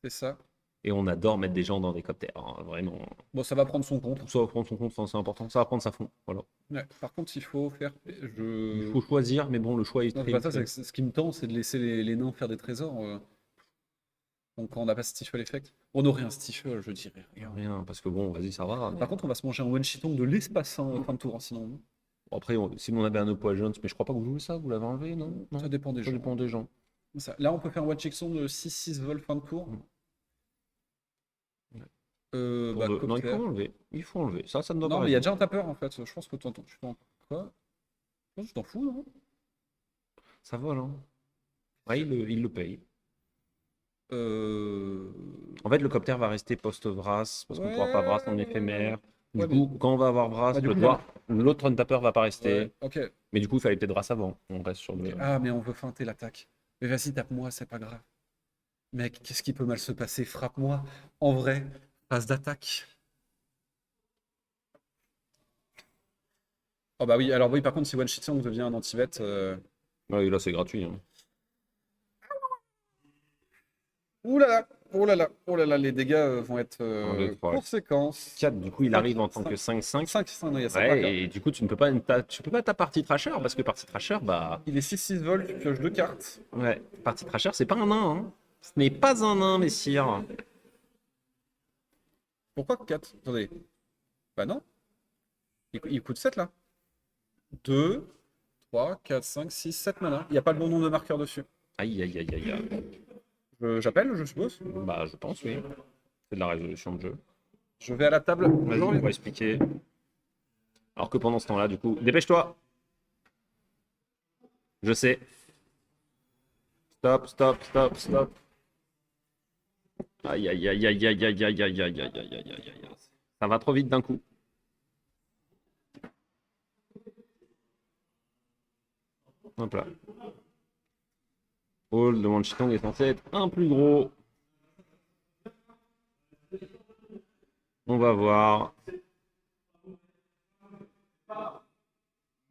C'est ça. Et on adore mettre des gens dans des copters, hein, vraiment. Bon, ça va prendre son compte. Ça va prendre son compte, c'est important. Ça va prendre sa fond. Voilà. Ouais. Par contre, il faut faire. Il faut choisir, mais bon, le choix est Non, très c'est pas ça, ce qui me tend, c'est de laisser les nains faire des trésors. Donc, quand on n'a pas Stifle Effect, on aurait un Stifle, je dirais. rien, parce que bon, vas-y, ça va. Par contre, on va se manger un one shiton de l'espace en fin de tour, hein, sinon. Après, si on avait un Oppo Agents, mais je crois pas que vous jouez ça, vous l'avez enlevé, non? Non, Ça dépend des ça gens. dépend des gens. Là, on peut faire un one shiton de 6-6 vol fin de tour. Non, il Copter. faut enlever. Il faut enlever. Ça ne doit Non, pas mais il y a rester. déjà un tapeur en fait. Je pense que tu t'en. Quoi? Je pense que tu t'en fous, non? Ça vole, hein. Ouais, il le paye. Euh... En fait, le copter va rester post-Vras, parce qu'on ne pourra pas Vras en éphémère. Du Ouais, coup, quand on va avoir Vras, Bah, du coup, l'autre Untapper va pas rester. Ouais, ok. Mais du coup, il fallait peut-être Vras avant. On reste sur le. Ah, mais on veut feinter l'attaque. Mais vas-y, tape-moi, c'est pas grave. Mec, qu'est-ce qui peut mal se passer? Frappe-moi. En vrai, phase d'attaque. Oh bah oui, alors oui, par contre, si One Shit Song devient un anti-vet, Ouais, là, c'est gratuit, hein. ouh là là, oh là là, les dégâts vont être Un, deux, trois, conséquences. 4, du coup, il arrive en tant que 5-5. 5, il y a 5 Ouais, marqueurs. et du coup, tu ne peux pas ta partie Trasher, parce que partie Trasher, bah. Il est 6-6 vol, tu pioches 2 cartes. Ouais, partie Trasher, c'est pas un nain, hein. Ce n'est pas un nain, messire. Pourquoi 4? Attendez. Bah non. Il coûte 7 là. 2, 3, 4, 5, 6, 7 mana. Il n'y a pas le bon nombre de marqueurs dessus. Aïe, aïe, aïe, aïe, aïe. J'appelle, je suppose. Bah, je pense, oui. C'est de la résolution de jeu. Je vais à la table. Vas-y, on va expliquer. Alors que pendant ce temps-là, du coup, dépêche-toi. Je sais. Stop, stop, stop, stop. Aïe, aïe, aïe, aïe, aïe, aïe, aïe, aïe, aïe, aïe, aïe, aïe, aïe, aïe. Ça va trop vite d'un coup. Hop là. Hall de Manchitong est censé être un plus gros. On va voir.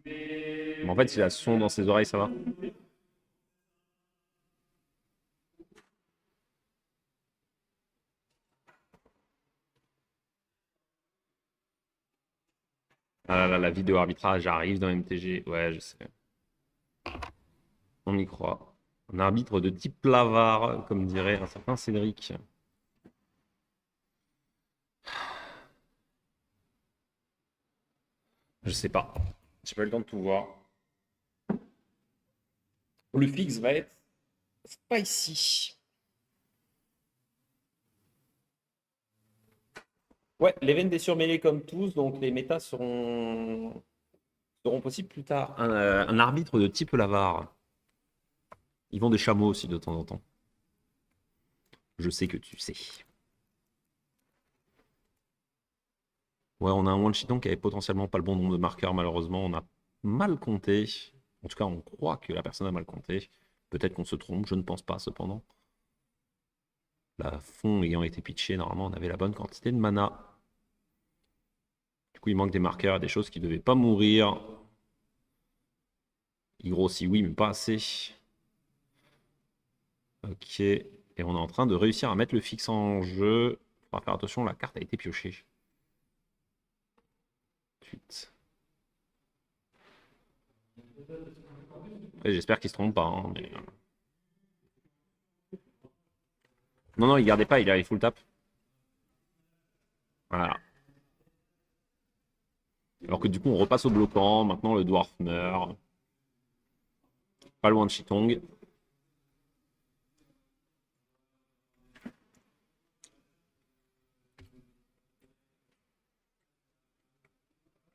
Mais en fait, il a son dans ses oreilles, ça va. Ah là là, la vidéo arbitrage arrive dans MTG. Ouais, je sais. On y croit. Un arbitre de type Plavard, comme dirait un certain Cédric. Je sais pas. J'ai pas eu le temps de tout voir. Le fixe va être spicy. Ouais, l'event est surmêlé comme tous, donc les métas seront possibles plus tard. Un arbitre de type Lavare. Ils vendent des chameaux aussi de temps en temps. Je sais que tu sais. Ouais, on a un one-shiton qui avait potentiellement pas le bon nombre de marqueurs, malheureusement. On a mal compté. En tout cas, on croit que la personne a mal compté. Peut-être qu'on se trompe, je ne pense pas cependant. La fond ayant été pitché, normalement, on avait la bonne quantité de mana. Du coup, il manque des marqueurs, des choses qui ne devaient pas mourir. Il grossit, oui, mais pas assez. Ok. Et on est en train de réussir à mettre le fixe en jeu. Il faudra faire attention, la carte a été piochée. Ensuite. Après, j'espère qu'il se trompe pas. Hein, mais... Non, non, il gardait pas, il avait full tap. Voilà. Alors que du coup, on repasse au bloquant. Maintenant, le dwarf meurt. Pas loin de Chitong.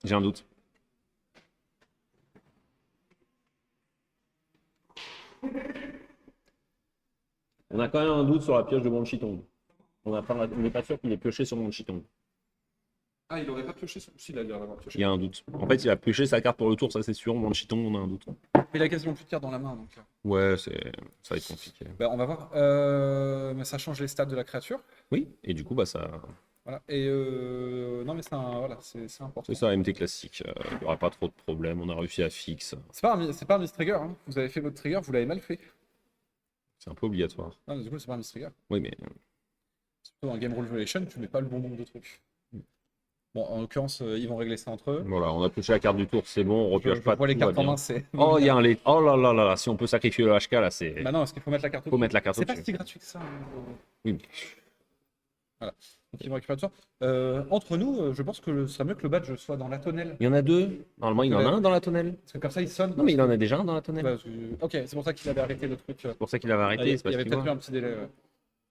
J'ai un doute. On a quand même un doute sur la pioche de Manchitong. On n'est pas sûr qu'il ait pioché sur Manchitong. Ah, il aurait pas pioché son. Si, il a l'air d'avoir pioché. Il y a un doute. En fait, il a pioché sa carte pour le tour, ça c'est sûr. Manchitong, on a un doute. Mais il a quasiment plus de cartes dans la main, donc. Ouais, ça va être compliqué. Bah, on va voir. Mais ça change les stats de la créature. Oui, et du coup, bah ça. Voilà. Et non, mais voilà, c'est important. C'est ça, MT classique. Il n'y aura pas trop de problèmes. On a réussi à fixe. C'est pas un miss trigger. Hein. Vous avez fait votre trigger, vous l'avez mal fait. C'est un peu obligatoire. Non, du coup, c'est pas un miss trigger. Oui, mais. Surtout dans Game Rule Violation, tu mets pas le bon nombre de trucs. Bon, en l'occurrence, ils vont régler ça entre eux. Voilà, on a touché la carte du tour, c'est bon, on repioche Je pas. vois les tout cartes va en bien. main, c'est. Oh, il y a un lait. Oh là là là là, si on peut sacrifier le HK là, c'est. Bah non, parce qu'il faut mettre la carte Faut mettre la carte C'est pas au-dessus. si gratuit que ça. Oui, mais. Voilà. Donc ils vont récupérer tout ça. Entre nous, je pense que ce serait mieux que le badge soit dans la tonnelle. Il y en a deux. Normalement, il y en a un dans la tonnelle. Parce que comme ça, il sonne. Non, mais il en a déjà un dans la tonnelle. Ouais, ok, c'est pour ça qu'il avait arrêté le truc. C'est pour ça qu'il avait arrêté. Il C'est y parce avait qu'il peut-être eu voit. un petit délai.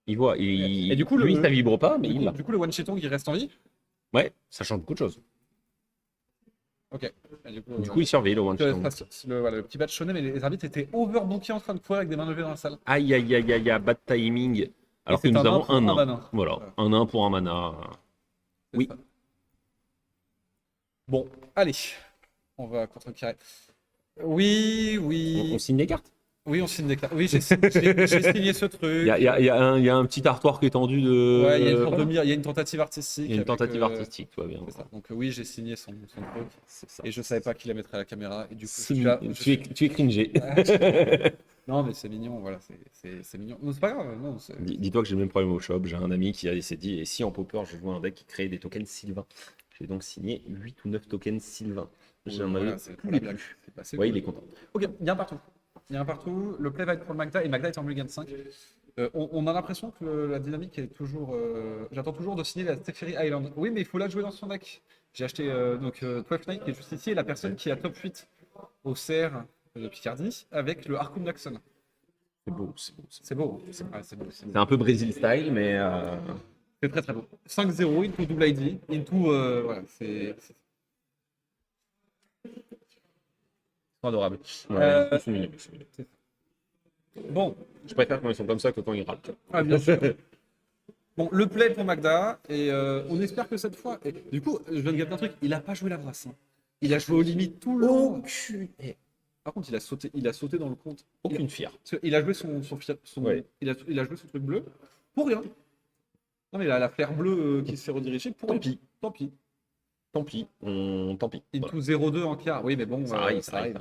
Il voit. Et du coup, lui, ça vibre pas, mais il l'a. Du coup, le One Shitong, il reste en vie. Ouais, ça change beaucoup de choses. Ok. Et Du coup, il survit le one shot. Voilà, le petit badge sonné, mais les arbitres étaient overbookés en train de courir avec des mains levées dans la salle. Aïe, aïe, aïe, aïe, aïe, bad timing. Alors que c'est nous un nain avons pour un un nain. mana. Voilà, Voilà. un nain pour un mana. C'est Oui. ça. Bon, allez. On va contre-carrer. Oui, oui. On signe les cartes? Oui, on signe des cartes. Oui, j'ai signé ce truc. Il y a un petit artwork étendu de. Ouais, il y a une sorte de Voilà. il y a une tentative Il artistique y a une avec, tentative artistique, tout va bien. c'est ça. Donc oui, j'ai signé son truc C'est ça. et je savais pas qui la mettrait à la caméra et du coup, je C'est suis là, tu es cringé. Non, mais c'est mignon, voilà, c'est mignon. Non, c'est pas grave, non, Dis-toi que j'ai le même problème au shop. J'ai un ami qui s'est dit, et si en popper, je jouais un deck qui créait des tokens Sylvain. J'ai donc signé 8 ou 9 tokens Sylvain. J'en avais voilà, c'est tous la les blague. plus. C'est Ouais, cool. il est content. Ok, il y a un partout. Il y a un partout. Le play va être pour le Magda et Magda est en mulligan 5. On a l'impression que la dynamique est toujours. J'attends toujours de signer la Teferi Island. Oui, mais il faut la jouer dans son deck. J'ai acheté 12 Knight qui est juste ici et la personne qui a top 8 au CR de Picardie avec le Arcum Daxon. C'est beau, c'est beau. C'est beau. C'est beau. C'est un peu Brésil style, mais C'est très très beau. 5-0 into double ID. Into. Voilà, adorable. ouais, c'est mignon. Bon, Je préfère quand ils sont comme ça que quand ils râlent. ah, bien sûr. Bon, le play pour Magda, et on espère que cette fois. Et, du coup, je viens de gagner un truc, il a pas joué la brasse. Hein. Il a joué aux limites tout le long. Par contre, il a sauté dans le compte. Aucune fière. Il a joué Ouais. il a joué son truc bleu pour rien. Non, mais il a la flare bleue qui se fait rediriger pour Tant rien. pis. Tant pis. Tant pis. Tant pis. Voilà. Into 0-2 en quart. Oui, mais bon, Ça arrive, ça arrive.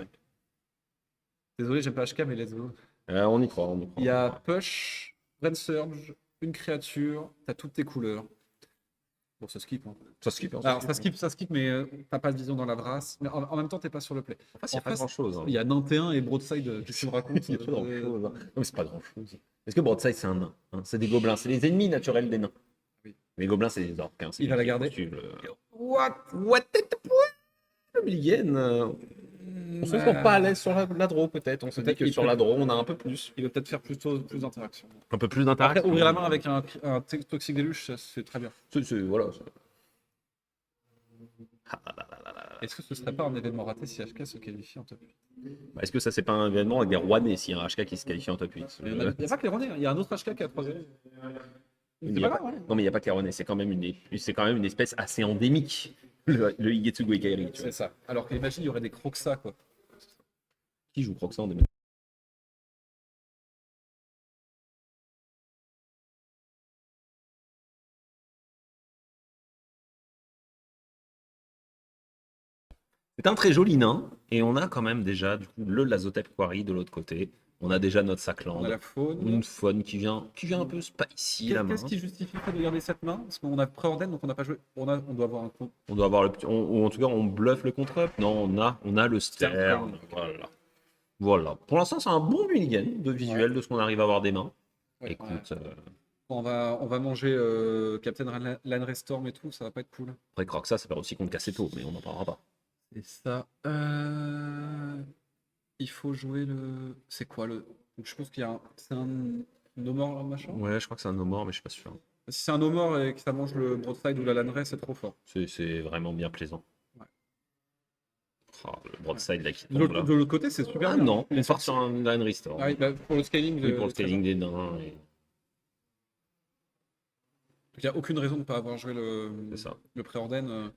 Désolé, j'aime pas HK, mais let's go. On y croit, on y croit. Il y a Push, Brain Surge, une créature, t'as toutes tes couleurs. Bon, ça skip. Hein. Ça skip. Hein, Alors, ça skip, mais t'as pas de vision dans la brasse. Mais en même temps, t'es pas sur le play. En face, il n'y a pas grand-chose. Hein. Il y a Nantéen et Broadside, qu'est-ce que tu me racontes Il n'y a pas grand-chose. Hein. Non, mais c'est pas grand-chose. Est-ce que Broadside, c'est un nain hein. C'est des gobelins. C'est les ennemis naturels des nains. Oui. Les gobelins, c'est des orques. Hein. Il va la garder. What le Milligan on se sent pas à l'aise sur la draw, peut-être. On se dit que sur la draw, on a un peu plus. Il veut peut-être faire plus d'interactions. Un peu plus Après, d'interaction. ouvrir la main avec un Toxic Deluge, c'est très bien. Voilà. Est-ce que ce serait pas un événement raté si HK se qualifie en top 8? Bah, est-ce que ça, c'est pas un événement avec des Rouennais s'il y a un HK qui se qualifie en top 8 Il n'y a pas que les Rouennais, il y a un autre HK qui a 3 Non, mais il n'y a pas que les Rouennais. C'est quand même une espèce assez endémique, le Higetsugu Ekairi. C'est ça. Alors qu'imagine, il y aurait des Croxa, quoi. Qui joue Croxa en endémique? C'est un très joli nain, et on a quand même déjà du coup, le Lazotep Quarry de l'autre côté. On a déjà notre Sackland. On a la faune. Une faune qui vient un peu spicy la main. Qu'est-ce qui justifie le fait de garder cette main? Parce qu'on a préordenne, donc on n'a pas joué. On doit avoir un coup. On doit avoir ou en tout cas on bluffe le contre-up. Non, on a le stern. Voilà. Pour l'instant, c'est un bon mulligan de visuel de ce qu'on arrive à avoir des mains. Ouais, Écoute, on va manger Captain Lanre Storm et tout, ça va pas être cool. après Croxa, ça perd aussi contre Cassetto, mais on n'en parlera pas. C'est ça. Il faut jouer le. C'est quoi le. Donc, je pense qu'il y a un. C'est un No More machin. Ouais, je crois que c'est un no more, mais je suis pas sûr. Si c'est un No More et que ça mange le Broadside ou la Lanre, c'est trop fort. C'est vraiment bien plaisant. Ouais. Oh, le broadside là qui De tombe là. l'autre côté, c'est super Ah bien. non, on part sur un Line Restore. Ah oui, bah, pour le scaling. Oui, pour le scaling des nains. Il n'y a aucune raison de ne pas avoir joué C'est ça. le préorden.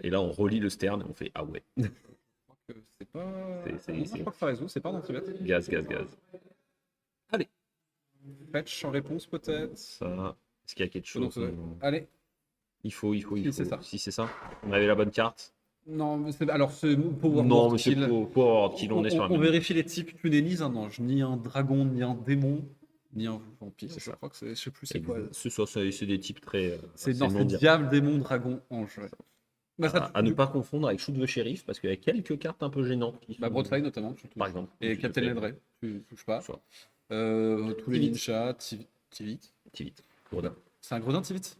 Et là, on relie le stern et on fait ah ouais. C'est pas. C'est- Non, je crois que ça résout, c'est pas dans Tibet. Gaz. Allez. Patch en réponse peut-être. Ça. Est-ce qu'il y a quelque chose Allez. Il faut. Si, c'est ça. Si c'est ça. On avait la bonne carte. Non, mais alors c'est Power Non, Word mais c'est Kill. pour Kill, on est sur la On même. vérifie les types Punénis, un ange, ni un dragon, ni un démon, ni un vampire. C'est Je ça. crois que je sais plus c'est quoi. C'est des types très. C'est assez non, c'est mondiaux. diable, démon, dragon, ange. Ouais. Bah, À ne pas confondre avec Shoot the Sheriff, parce qu'il y a quelques cartes un peu gênantes. Qui Bah, sont- Broadside notamment, surtout. Par exemple. Et Je Captain fais- Ledray, tu touches pas. Soit. Tous les Tivit. ninjas, Tivit. Tivit. Gredin. C'est un gredin Tivit?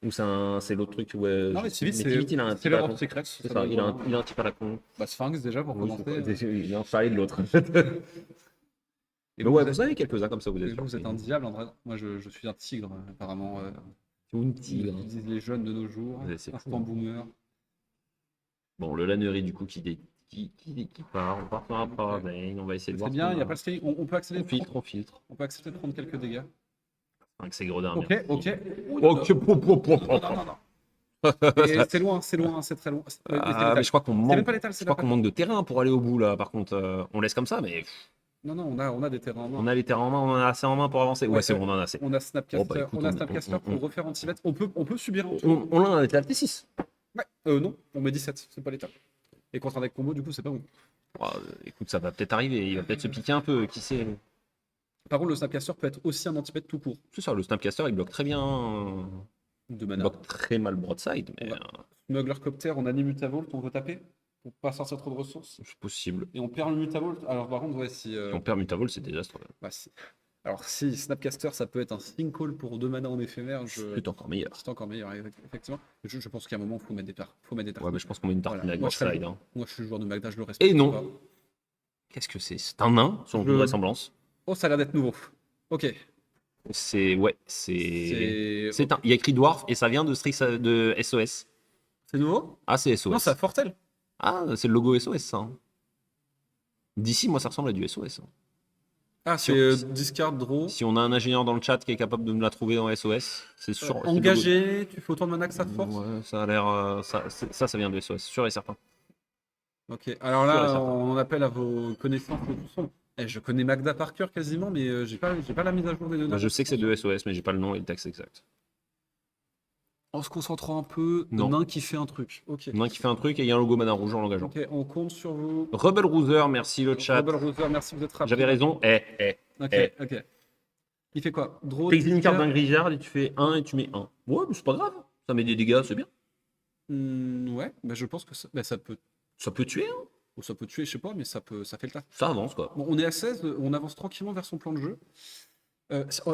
Ou c'est l'autre truc où. Non, mais Tivit, Tivit, il a un type à Taylor la of con. Secrets. C'est ça, il a un type à la con. Bah, Sphinx déjà pour Oui, commencer. il en parlait de l'autre. Et Mais ouais, vous avez quelques-uns comme ça, vous êtes vous êtes un diable, en vrai. Moi, je suis un tigre, apparemment. Ou une Ils tigre. disent les jeunes de nos jours. Ouais, c'est Instant fou. boomer. Bon, le lannerie du coup qui part. On part sur un Paradine. On va essayer de C'est voir. bien, ce il n'y a qu'on pas le scaling. On peut accéder On filtre. On peut accepter de prendre quelques dégâts. Avec ses gredins. Ok, bien. ok. Ok, Non. Et c'est loin, c'est très loin. Ah, mais je crois qu'on manque. pas létal, Je crois qu'on manque de terrain pour aller au bout là. Par contre, on laisse comme ça, mais Non, non, on a des terrains en main. On a les terrains en main, on en a assez en main pour avancer. Ouais, c'est bon, on en a assez. On a Bon, bah Snapcaster, écoute, on a Snapcaster pour le refaire anti-bet. On peut subir un tour. on l'a été à T6. Ouais. Non, on met 17, c'est pas l'état. Et contre un deck combo, du coup, c'est pas bon. Écoute, ça va peut-être arriver. Il va peut-être se piquer un peu. Qui sait? Par contre, le Snapcaster peut être aussi un anti-bet tout court. C'est ça, le Snapcaster, il bloque très bien. De Il mana. bloque très mal Broadside, On mais va- Smuggler Copter, on a ni Mutavolt, on veut taper pour pas sortir trop de ressources. c'est possible. Et on perd le Mutavolt. Alors, par contre, ouais, si. Si on perd Mutavol, c'est désastreux. Bah, alors, si Snapcaster, ça peut être un Sinkhole pour 2 mana en éphémère, C'est encore meilleur. c'est encore meilleur, effectivement. Je pense qu'à un moment, il faut mettre des tartes. Faut mettre des tartes. Ouais, mais je pense qu'on met une tartine Voilà. avec Moi, je serais Broadside. le- Hein. Moi, je suis le joueur de Magda, je le respecte. Et non. pas. Qu'est-ce que c'est? C'est un nain, selon toute Je- vraisemblance. Oh, ça a l'air d'être nouveau. Ok. C'est. Ouais, C'est Il y a écrit Dwarf et ça vient de de SOS. c'est nouveau? Ah, c'est SOS. Non, c'est à Fortel. Ah, c'est le logo SOS, ça. Hein. D'ici, moi, ça ressemble à du SOS. Hein. Ah, Si c'est on- Discard Draw. Si on a un ingénieur dans le chat qui est capable de me la trouver dans SOS, c'est sûr. c'est le logo. Engagé, tu fais autant de mana que ça de force. Ouais, ça a l'air. Ça vient de SOS, sûr et certain. Ok, alors Sûr et là, certain. on en appelle à vos connaissances de tout son. Je connais Magda par cœur quasiment, mais j'ai pas la mise à jour des données. Bah, je sais que c'est de SOS, mais j'ai pas le nom et le texte exact. En se concentrant un peu, Non. nain qui fait un truc. Ok. Il y en a un qui fait un truc et il y a un logo mana rouge en l'engageant. Ok, on compte sur vous. Rebel Rouser, merci le chat. Rebel Rouser, merci, vous êtes rapide. J'avais raison. Ok, Eh. ok. Il fait quoi? Draw, T'exiles une carte Discard. d'un grisard et tu fais 1 et tu mets 1. Ouais, mais c'est pas grave. Ça met des dégâts, c'est bien. Ouais, bah, je pense que ça peut. Ça peut tuer, hein. Ou ça peut tuer, je sais pas, mais ça fait le taf. Ça avance, quoi. Bon, on est à 16, on avance tranquillement vers son plan de jeu.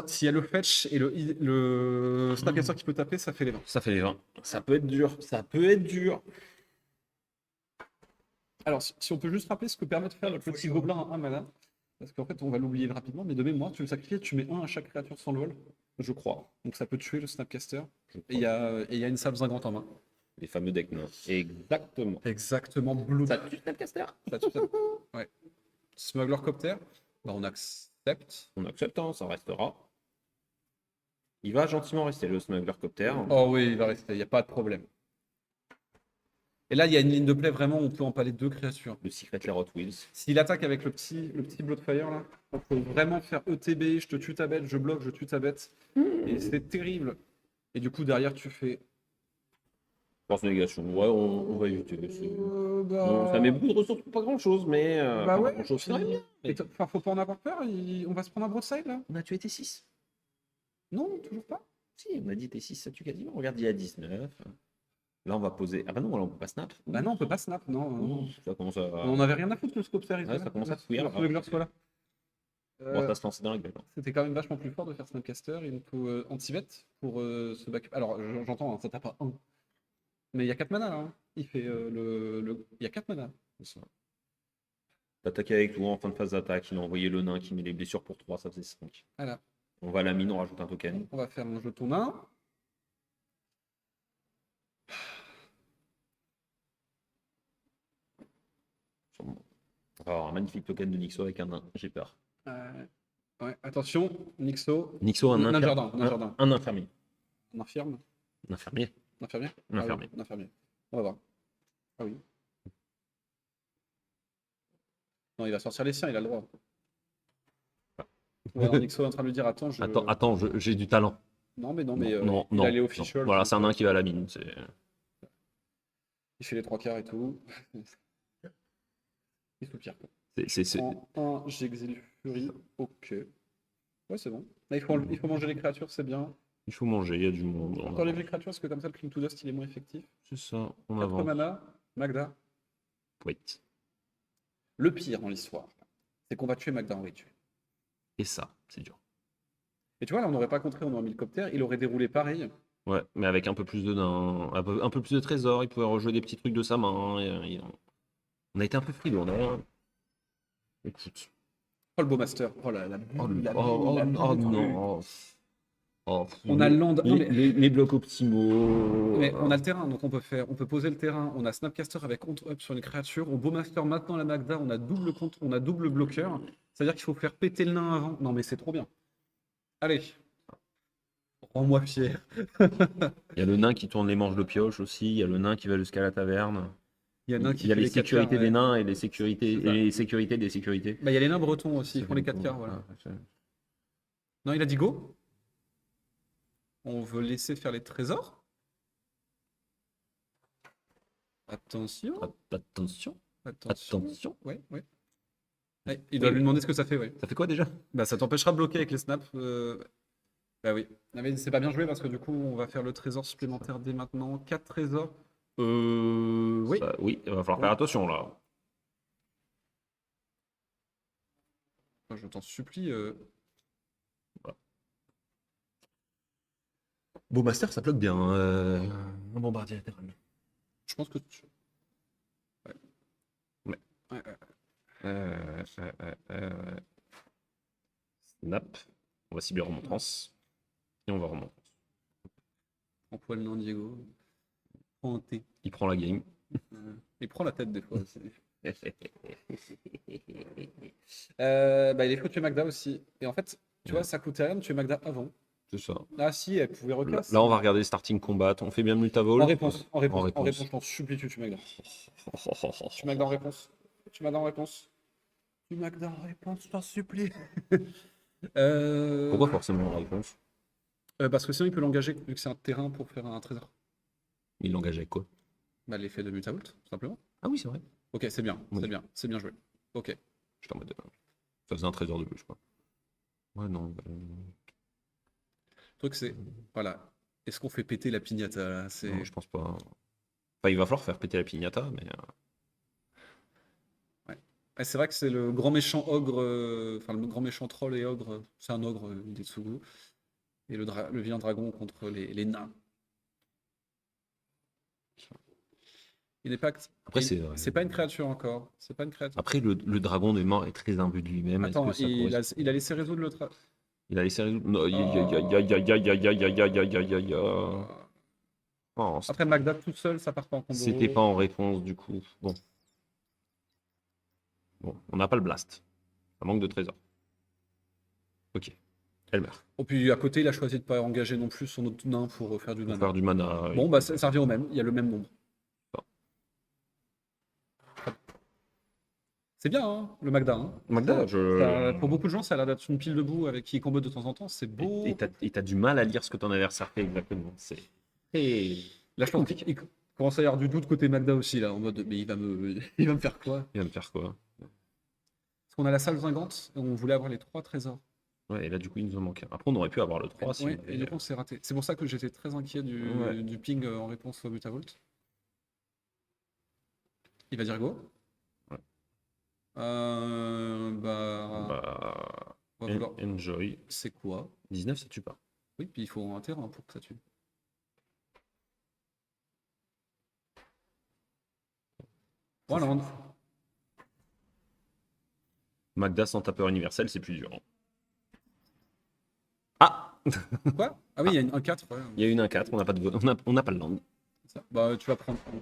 S'il y a le fetch et le Snapcaster qui peut taper, ça fait les 20. Ça fait les 20. Ça peut être dur. Ça peut être dur. Alors, si on peut juste rappeler ce que permet de faire le petit gobelin à 1 mana, parce qu'en fait, on va l'oublier rapidement, mais de mémoire, tu le sacrifies, tu mets 1 à chaque créature sans le vol, je crois. Donc ça peut tuer le Snapcaster. Et il y a une sable zingante en main. Les fameux decks nains. Exactement. Exactement, bleu. Ça tue Snapcaster. Ça tue ça. Ouais. Smuggler Copter, bah, on accepte. On accepte, hein, ça restera. Il va gentiment rester le Smuggler Copter. Oh oui, il va rester, il n'y a pas de problème. Et là, il y a une ligne de play, vraiment, on peut empaler 2 créatures. Le Secret les Hot Wheels. S'il attaque avec le petit Bloodfire là, on peut vraiment faire ETB, je te tue ta bête, je bloque, je tue ta bête. Et c'est terrible. Et du coup, derrière, tu fais. Force de négation. Ouais, on va éviter. Bah... Bon, ça met beaucoup de ressources pour pas grand chose, mais. Bah pas ouais, grand chose, c'est bien. Enfin, faut pas en avoir peur, on va se prendre un broadside là. On a tué T6. Non, toujours pas. Si, on a dit T6, ça tue quasiment. Regarde, il y a 19. Là, on va poser. Ah bah non, là, on peut pas snap. Bah non, on peut pas snap, non. Ça commence à. On avait rien à foutre que le Scopter Ouais, ça commence à fouiller, là. Le soit là. Bon, ça se lancer dans la gueule. Hein. C'était quand même vachement plus fort de faire Snapcaster. Il nous faut anti-vet pour se back. Alors, j'entends, hein, ça tape à 1. Mais il y a 4 mana là. Hein. Il fait il y a 4 mana. C'est ça. T'attaquais avec toi en fin de phase d'attaque. Il a envoyé le nain qui met les blessures pour 3, ça faisait 5. Voilà. On va à la mine, on rajoute un token. On va faire un jeton nain. On va avoir un magnifique token de Nixo avec un nain. J'ai peur. Ouais, attention, Nixo. Nixo, un Nain infirmier. jardin, nain jardin. Un infirmier. Un infirme. Un infirmier. Un infirmier. Un infirmier. Ah oui, un infirmier. On va voir. Ah oui. Non, il va sortir les siens, il a le droit. Ouais, alors, Nixo est en train de lui dire attends, Attends, j'ai du talent. Non, mais Non, il non, allait non. official. Voilà, c'est un nain qui va à la mine. Il fait les 3 quarts et tout. Il soupire. Quoi. C'est- En 1, j'exile Fury. Ok. Ouais, c'est bon. Là, il faut manger les créatures, c'est bien. Il faut manger, il y a du monde. On enlève les créatures parce que comme ça, le Cling to Dust, il est moins effectif. C'est ça, on 4 avance. mana, Magda. Wait. Le pire dans l'histoire, c'est qu'on va tuer Magda en rituel. Et ça, c'est dur. Et tu vois, là, on n'aurait pas contré, on aurait mis le copter, il aurait déroulé pareil. Ouais, mais avec un peu plus de nains, un peu plus de trésors, il pouvait rejouer des petits trucs de sa main. On a été un peu frileux, on a. Écoute. Oh, le beau master. Oh, la bulle, Oh, la oh, bulle, oh, la bulle. non. Oh, On a le land. Non, mais- les blocs optimaux. Mais on a le terrain, donc on peut poser le terrain. On a Snapcaster avec contre up sur une créature. Au beau master, maintenant la Magda, on a double bloqueur. C'est-à-dire qu'il faut faire péter le nain avant. Non, mais c'est trop bien. Allez. Rends-moi fier. Il y a le nain qui tourne les manches de pioche aussi. Il y a le nain qui va jusqu'à la taverne. Il y a nain qui Il y a fait les les 4 quarts. sécurités des Ouais. nains et les sécurités, C'est ça. et les sécurités des sécurités. Bah, il y a les nains bretons aussi, ils C'est font les bon, 4 quarts, voilà. ouais, Non, il a dit go. On veut laisser faire les trésors. Attention, Attention, attention. attention. Ouais, ouais. Ouais, il doit Oui. lui demander ce que ça fait, ouais. Ça fait quoi déjà? Bah, ça t'empêchera de bloquer avec les snaps. Bah oui. Ah, mais c'est pas bien joué parce que du coup, on va faire le trésor supplémentaire dès maintenant. 4 trésors. Oui. Oui, il va falloir Oui. faire attention là. Je t'en supplie. Beau master, ça bloque bien. Un bombardier latéral. Je pense que ouais. Ouais. Ouais, ouais. Snap. On va cibler remontrance. Et on va remonter. En poil non, Diego. Prends un thé. Il prend la game. Il prend la tête des fois aussi. Bah, il est fou de tuer Magda aussi. Et en fait, tu vois, ça coûtait rien de tuer Magda avant. C'est ça. Ah si, elle pouvait Là, recasse. là, on va regarder starting combat. On fait bien le Multavolt. En réponse, en réponse, En en réponse. réponse, je t'en supplie, tu Magda. Tu Magda en réponse. Tu Magda en réponse. Tu Magda en réponse, je t'en supplie. Pourquoi forcément en réponse? Parce que sinon, il peut l'engager, vu que c'est un terrain pour faire un trésor. Il l'engage avec quoi? Bah, l'effet de Mutavolt, tout simplement. Ah oui, c'est vrai. Ok, c'est bien, Oui. c'est bien joué. Ok. J'étais en mode. Ça faisait un trésor de plus, je crois. Ouais, non. Le truc, c'est. Voilà. Est-ce qu'on fait péter la piñata là? Non, je pense pas. Enfin, il va falloir faire péter la piñata, mais. Ouais, c'est vrai que c'est le grand méchant ogre, enfin le grand méchant troll et ogre, c'est un ogre, Hitsugu, et le vilain dragon contre les nains. Il n'est pas, Après, c'est pas une créature encore, c'est pas une créature. Après, le dragon des morts est très imbu de lui-même. Est-ce Attends, que ça il a laissé résoudre le Il a laissé résoudre. Non, Oh, Après Magda tout seul, ça part pas en combo. c'était pas en réponse du coup. Bon. Bon, on n'a pas le blast. Ça manque de trésor. Ok. Elle meurt. Et puis à côté, il a choisi de pas engager non plus son autre nain pour faire du Pour mana. faire du mana. Bon, bah ça revient au même, il y a le même nombre. Bon. C'est bien, hein, le Magda. Hein. Magda, Pour beaucoup de gens, ça a l'air d'être une pile debout avec qui il combat de temps en temps. C'est beau. Et t'as du mal à lire ce que ton adversaire fait exactement. C'est. Là, je pense qu'il commence à y avoir du doute côté Magda aussi, là, en mode, mais il va me faire quoi? Il va me faire quoi? Parce qu'on a la salle zingante, et on voulait avoir les 3 trésors. Ouais, et là, du coup, il nous en manque un. Après, on aurait pu avoir le 3 si Ouais, vous et voulez. du coup, on s'est raté. C'est pour ça que j'étais très inquiet Ouais. du ping en réponse au Mutavolt. Il va dire go. Ouais. Bah, on va vouloir- Enjoy. C'est quoi? 19, ça tue pas. Oui, puis il faut un terrain pour que ça tue. Voilà. Magda sans tapeur universel, c'est plus dur. Ah! Quoi? Ah oui, il y a un 4. Ouais. Il y a une 1-4, on n'a pas de on n'a pas de land. Ça. Bah, tu vas prendre. Tu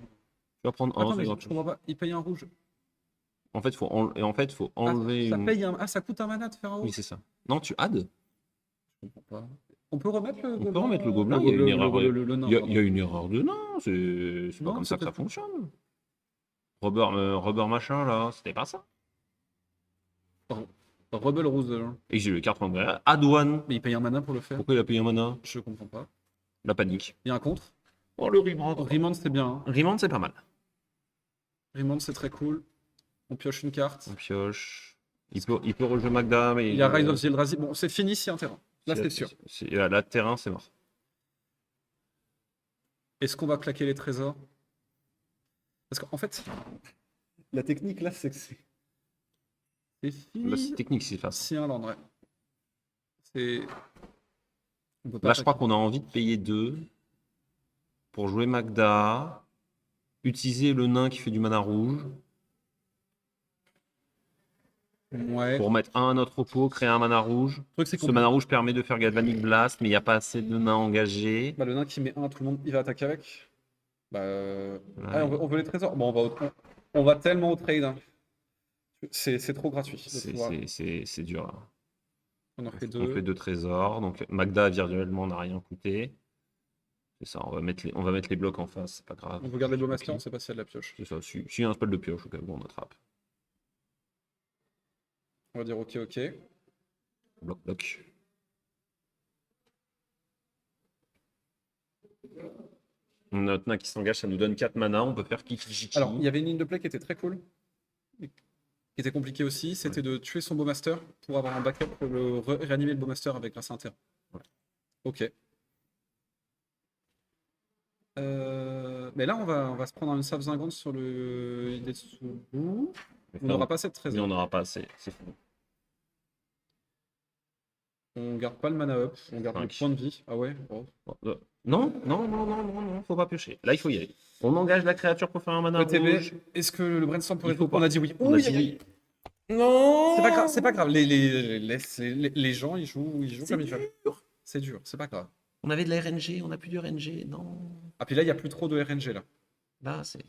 vas prendre un. Attends, mais je comprends pas. Il paye un rouge. En fait, faut enlever ça une. paye un... Ah, ça coûte un mana de faire un rouge. Oui, c'est ça. Non, tu adds. Je comprends pas. On peut remettre le On peut gobelin, remettre le gobelin, il y a une erreur. le nain, Il y a pardon. une erreur de non, c'est pas Non, comme ça que ça c'était- fonctionne. Rubber machin là, c'était pas ça. Rebel Rose. Et j'ai le carte add one. Mais il paye un mana pour le faire. Pourquoi il a payé un mana? Je comprends pas. La panique. Il y a un contre. Oh, le Remand. Remand, c'est bien. Hein. Remand, c'est pas mal. Remand, c'est très cool. On pioche une carte. On pioche. Il peut rejouer Magda, mais. Il y a Rise of the Eldrazi. Bon, c'est fini s'il y a un terrain. Là, c'est sûr. Là, terrain, c'est mort. Est-ce qu'on va claquer les trésors? Parce qu'en fait, la technique là, c'est que c'est fini. Là, c'est technique, c'est face. Si un land, ouais. C'est. On peut pas Là, je crois attaquer. qu'on a envie de payer 2 pour jouer Magda, utiliser le nain qui fait du mana rouge, Ouais. pour mettre un à notre repos, créer un mana rouge. Le truc, c'est Ce qu'on mana rouge permet de faire Galvanic Blast, mais il n'y a pas assez de nains engagés. bah, le nain qui met 1, tout le monde, il va attaquer avec. Bah, Ouais. ah, on veut les trésors. Bon, on va tellement au trade. Hein. C'est trop gratuit. de pouvoir- C'est dur là. On en fait On fait 2. 2 trésors, donc Magda virtuellement n'a rien coûté. C'est ça, on va mettre les blocs en face, c'est pas grave. On regarde les beaux masters, on Ok. sait pas s'il y a de la pioche. C'est ça, si y a un spell de pioche, au cas où on attrape. On va dire ok, ok. Bloc, bloc. Notre nain qui s'engage, ça nous donne 4 mana, on peut faire Kiki-Jiki. Alors, il y avait une ligne de play qui était très cool, qui était compliquée aussi, c'était de tuer son beau master pour avoir un backup pour réanimer le beau master avec grâce inter. Ouais. Ok. Mais là, on va se prendre une salve zingante sur le Hidetsugu. On n'aura pas assez de Mais trésor. on n'aura pas assez, c'est fou. On garde pas le mana up, on garde le 5. point de vie. Ah ouais, bon. Non, non, non, non, non, non, faut pas piocher. Là, il faut y aller. On engage la créature pour faire un mana ETB, rouge. est-ce que le brainstorm pourrait Il faut être... On a dit oui. On a Ouh, dit oui. Non. Non. C'est pas grave, c'est pas grave. Les gens, ils jouent C'est comme ils veulent. dur. C'est dur, c'est pas grave. On avait de la RNG, on n'a plus de RNG. Non. Ah, puis là, il n'y a plus trop de RNG là. Là, c'est.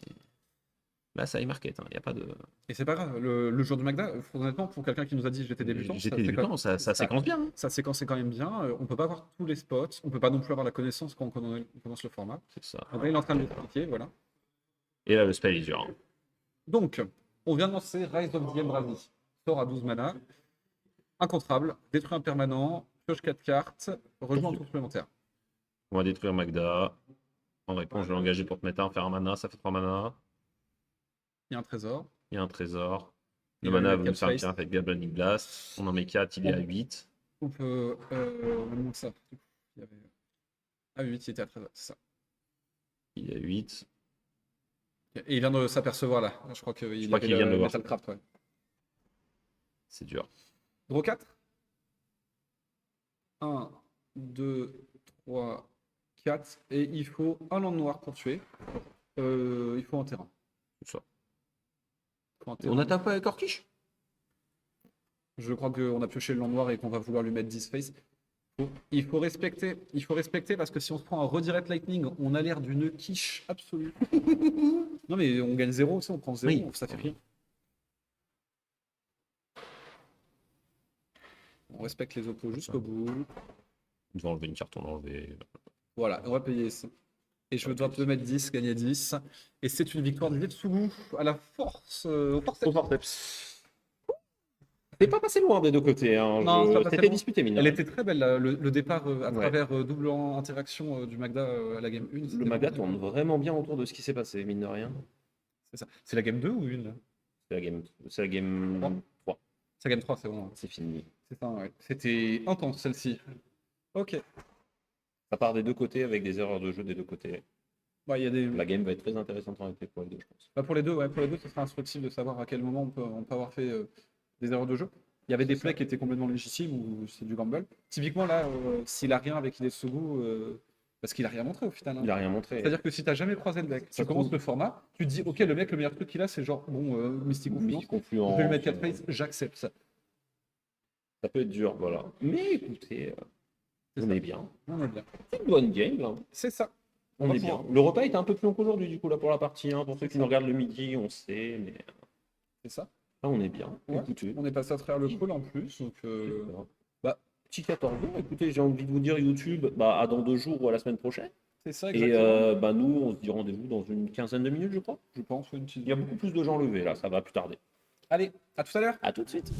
Là, ça est market. Il n'y a pas de. Et c'est pas grave. Le jour du Magda, honnêtement, pour quelqu'un qui nous a dit j'étais débutant, J'étais ça, c'est débutant, ça séquence bien. Hein. ça séquence quand même bien. On peut pas avoir tous les spots. On peut pas non plus avoir la connaissance quand on commence le format. C'est ça. Donc là, il est en train de l'expliquer, voilà. Et là, le spell est dur. Hein. Donc, on vient de lancer Rise of the Eldrazi. Sort à 12 mana. Incontrable, détruit un permanent, pioche 4 cartes, rejoint un tour supplémentaire. On va détruire Magda. En réponse, je vais l'engager pour te mettre un, faire un mana. Ça fait 3 mana. Il y a un trésor. Il y a un trésor. Il Le va mana lui va mettre nous faire un quatre tir avec Galvanic Blast. On en met 4, il est à 8. On peut. Comment ça il y avait... Ah, 8, il était à 13, c'est ça. Il est à 8. Et il vient de s'apercevoir là. Je crois qu'il crois avait qu'il vient de le voir. Metal Craft, ouais. C'est dur. Draw 4. 1, 2, 3, 4. Et il faut un land noir pour tuer. Il faut un terrain. C'est ça. Il faut un On terrain. attaque pas avec Orkish? Je crois qu'on a pioché le land noir et qu'on va vouloir lui mettre 10 face. Il faut respecter parce que si on se prend un redirect lightning, on a l'air d'une quiche absolue. Non mais on gagne 0, on prend 0, Oui. ça fait rien. On respecte les oppos jusqu'au bout. On doit enlever une carte, on a enlevé. Voilà, on va payer ça. Et je dois te mettre 10, gagner 10. Et c'est une victoire de Jetsugu à la force. Au forceps. Au forceps. C'est pas passé loin des deux côtés. Hein. Non, c'est pas passé C'était loin. disputé, mine de Elle rien. était très belle, le départ à Ouais. travers double interaction du Magda à la game 1. Le c'était Magda vraiment tourne vraiment bien autour de ce qui s'est passé, mine de rien. C'est ça. C'est la game 2 ou 1 là? C'est la game 3. C'est la game 3, c'est bon. C'est fini. C'est ça, ouais. C'était intense celle-ci. Ok. Ça part des deux côtés avec des erreurs de jeu des deux côtés. Bah, il y a des... La game va être très intéressante en réalité pour les deux, je pense. Bah, pour les deux, ouais, pour les deux, ce sera instructif de savoir à quel moment on peut avoir fait des erreurs de jeu. Il y avait des plays qui étaient complètement légitimes ou c'est du gamble. Typiquement, là, s'il a rien avec Hidetsugu, parce qu'il a rien montré au final. Hein. Il a rien montré. C'est-à-dire que si tu n'as jamais croisé le deck, Ça tu commences trouve- le format, tu te dis, ok, le mec, le meilleur truc qu'il a, c'est genre, bon, Mystic Confluence, Confluent. je vais lui mettre 4 face, j'accepte ça. Ça peut être dur, voilà. Mais écoutez, on ça. est bien. On est bien. C'est une bonne game, là. C'est ça. On est bien. Le repas était un peu plus long qu'aujourd'hui, du coup, là, pour la partie 1. Pour ceux qui nous regardent le midi, on sait, mais C'est ça. là, on est bien. Ouais. Écoutez. On est passé à travers le call en plus, donc Bah, petit 14 jours, écoutez, j'ai envie de vous dire YouTube, bah, à dans 2 jours ou à la semaine prochaine. c'est ça Et exactement. bah, nous, on se dit rendez-vous dans une quinzaine de minutes, je crois. Je pense, une petite... Il y a beaucoup plus de gens levés, là, ça va plus tarder. Allez, à tout à l'heure. À tout de suite.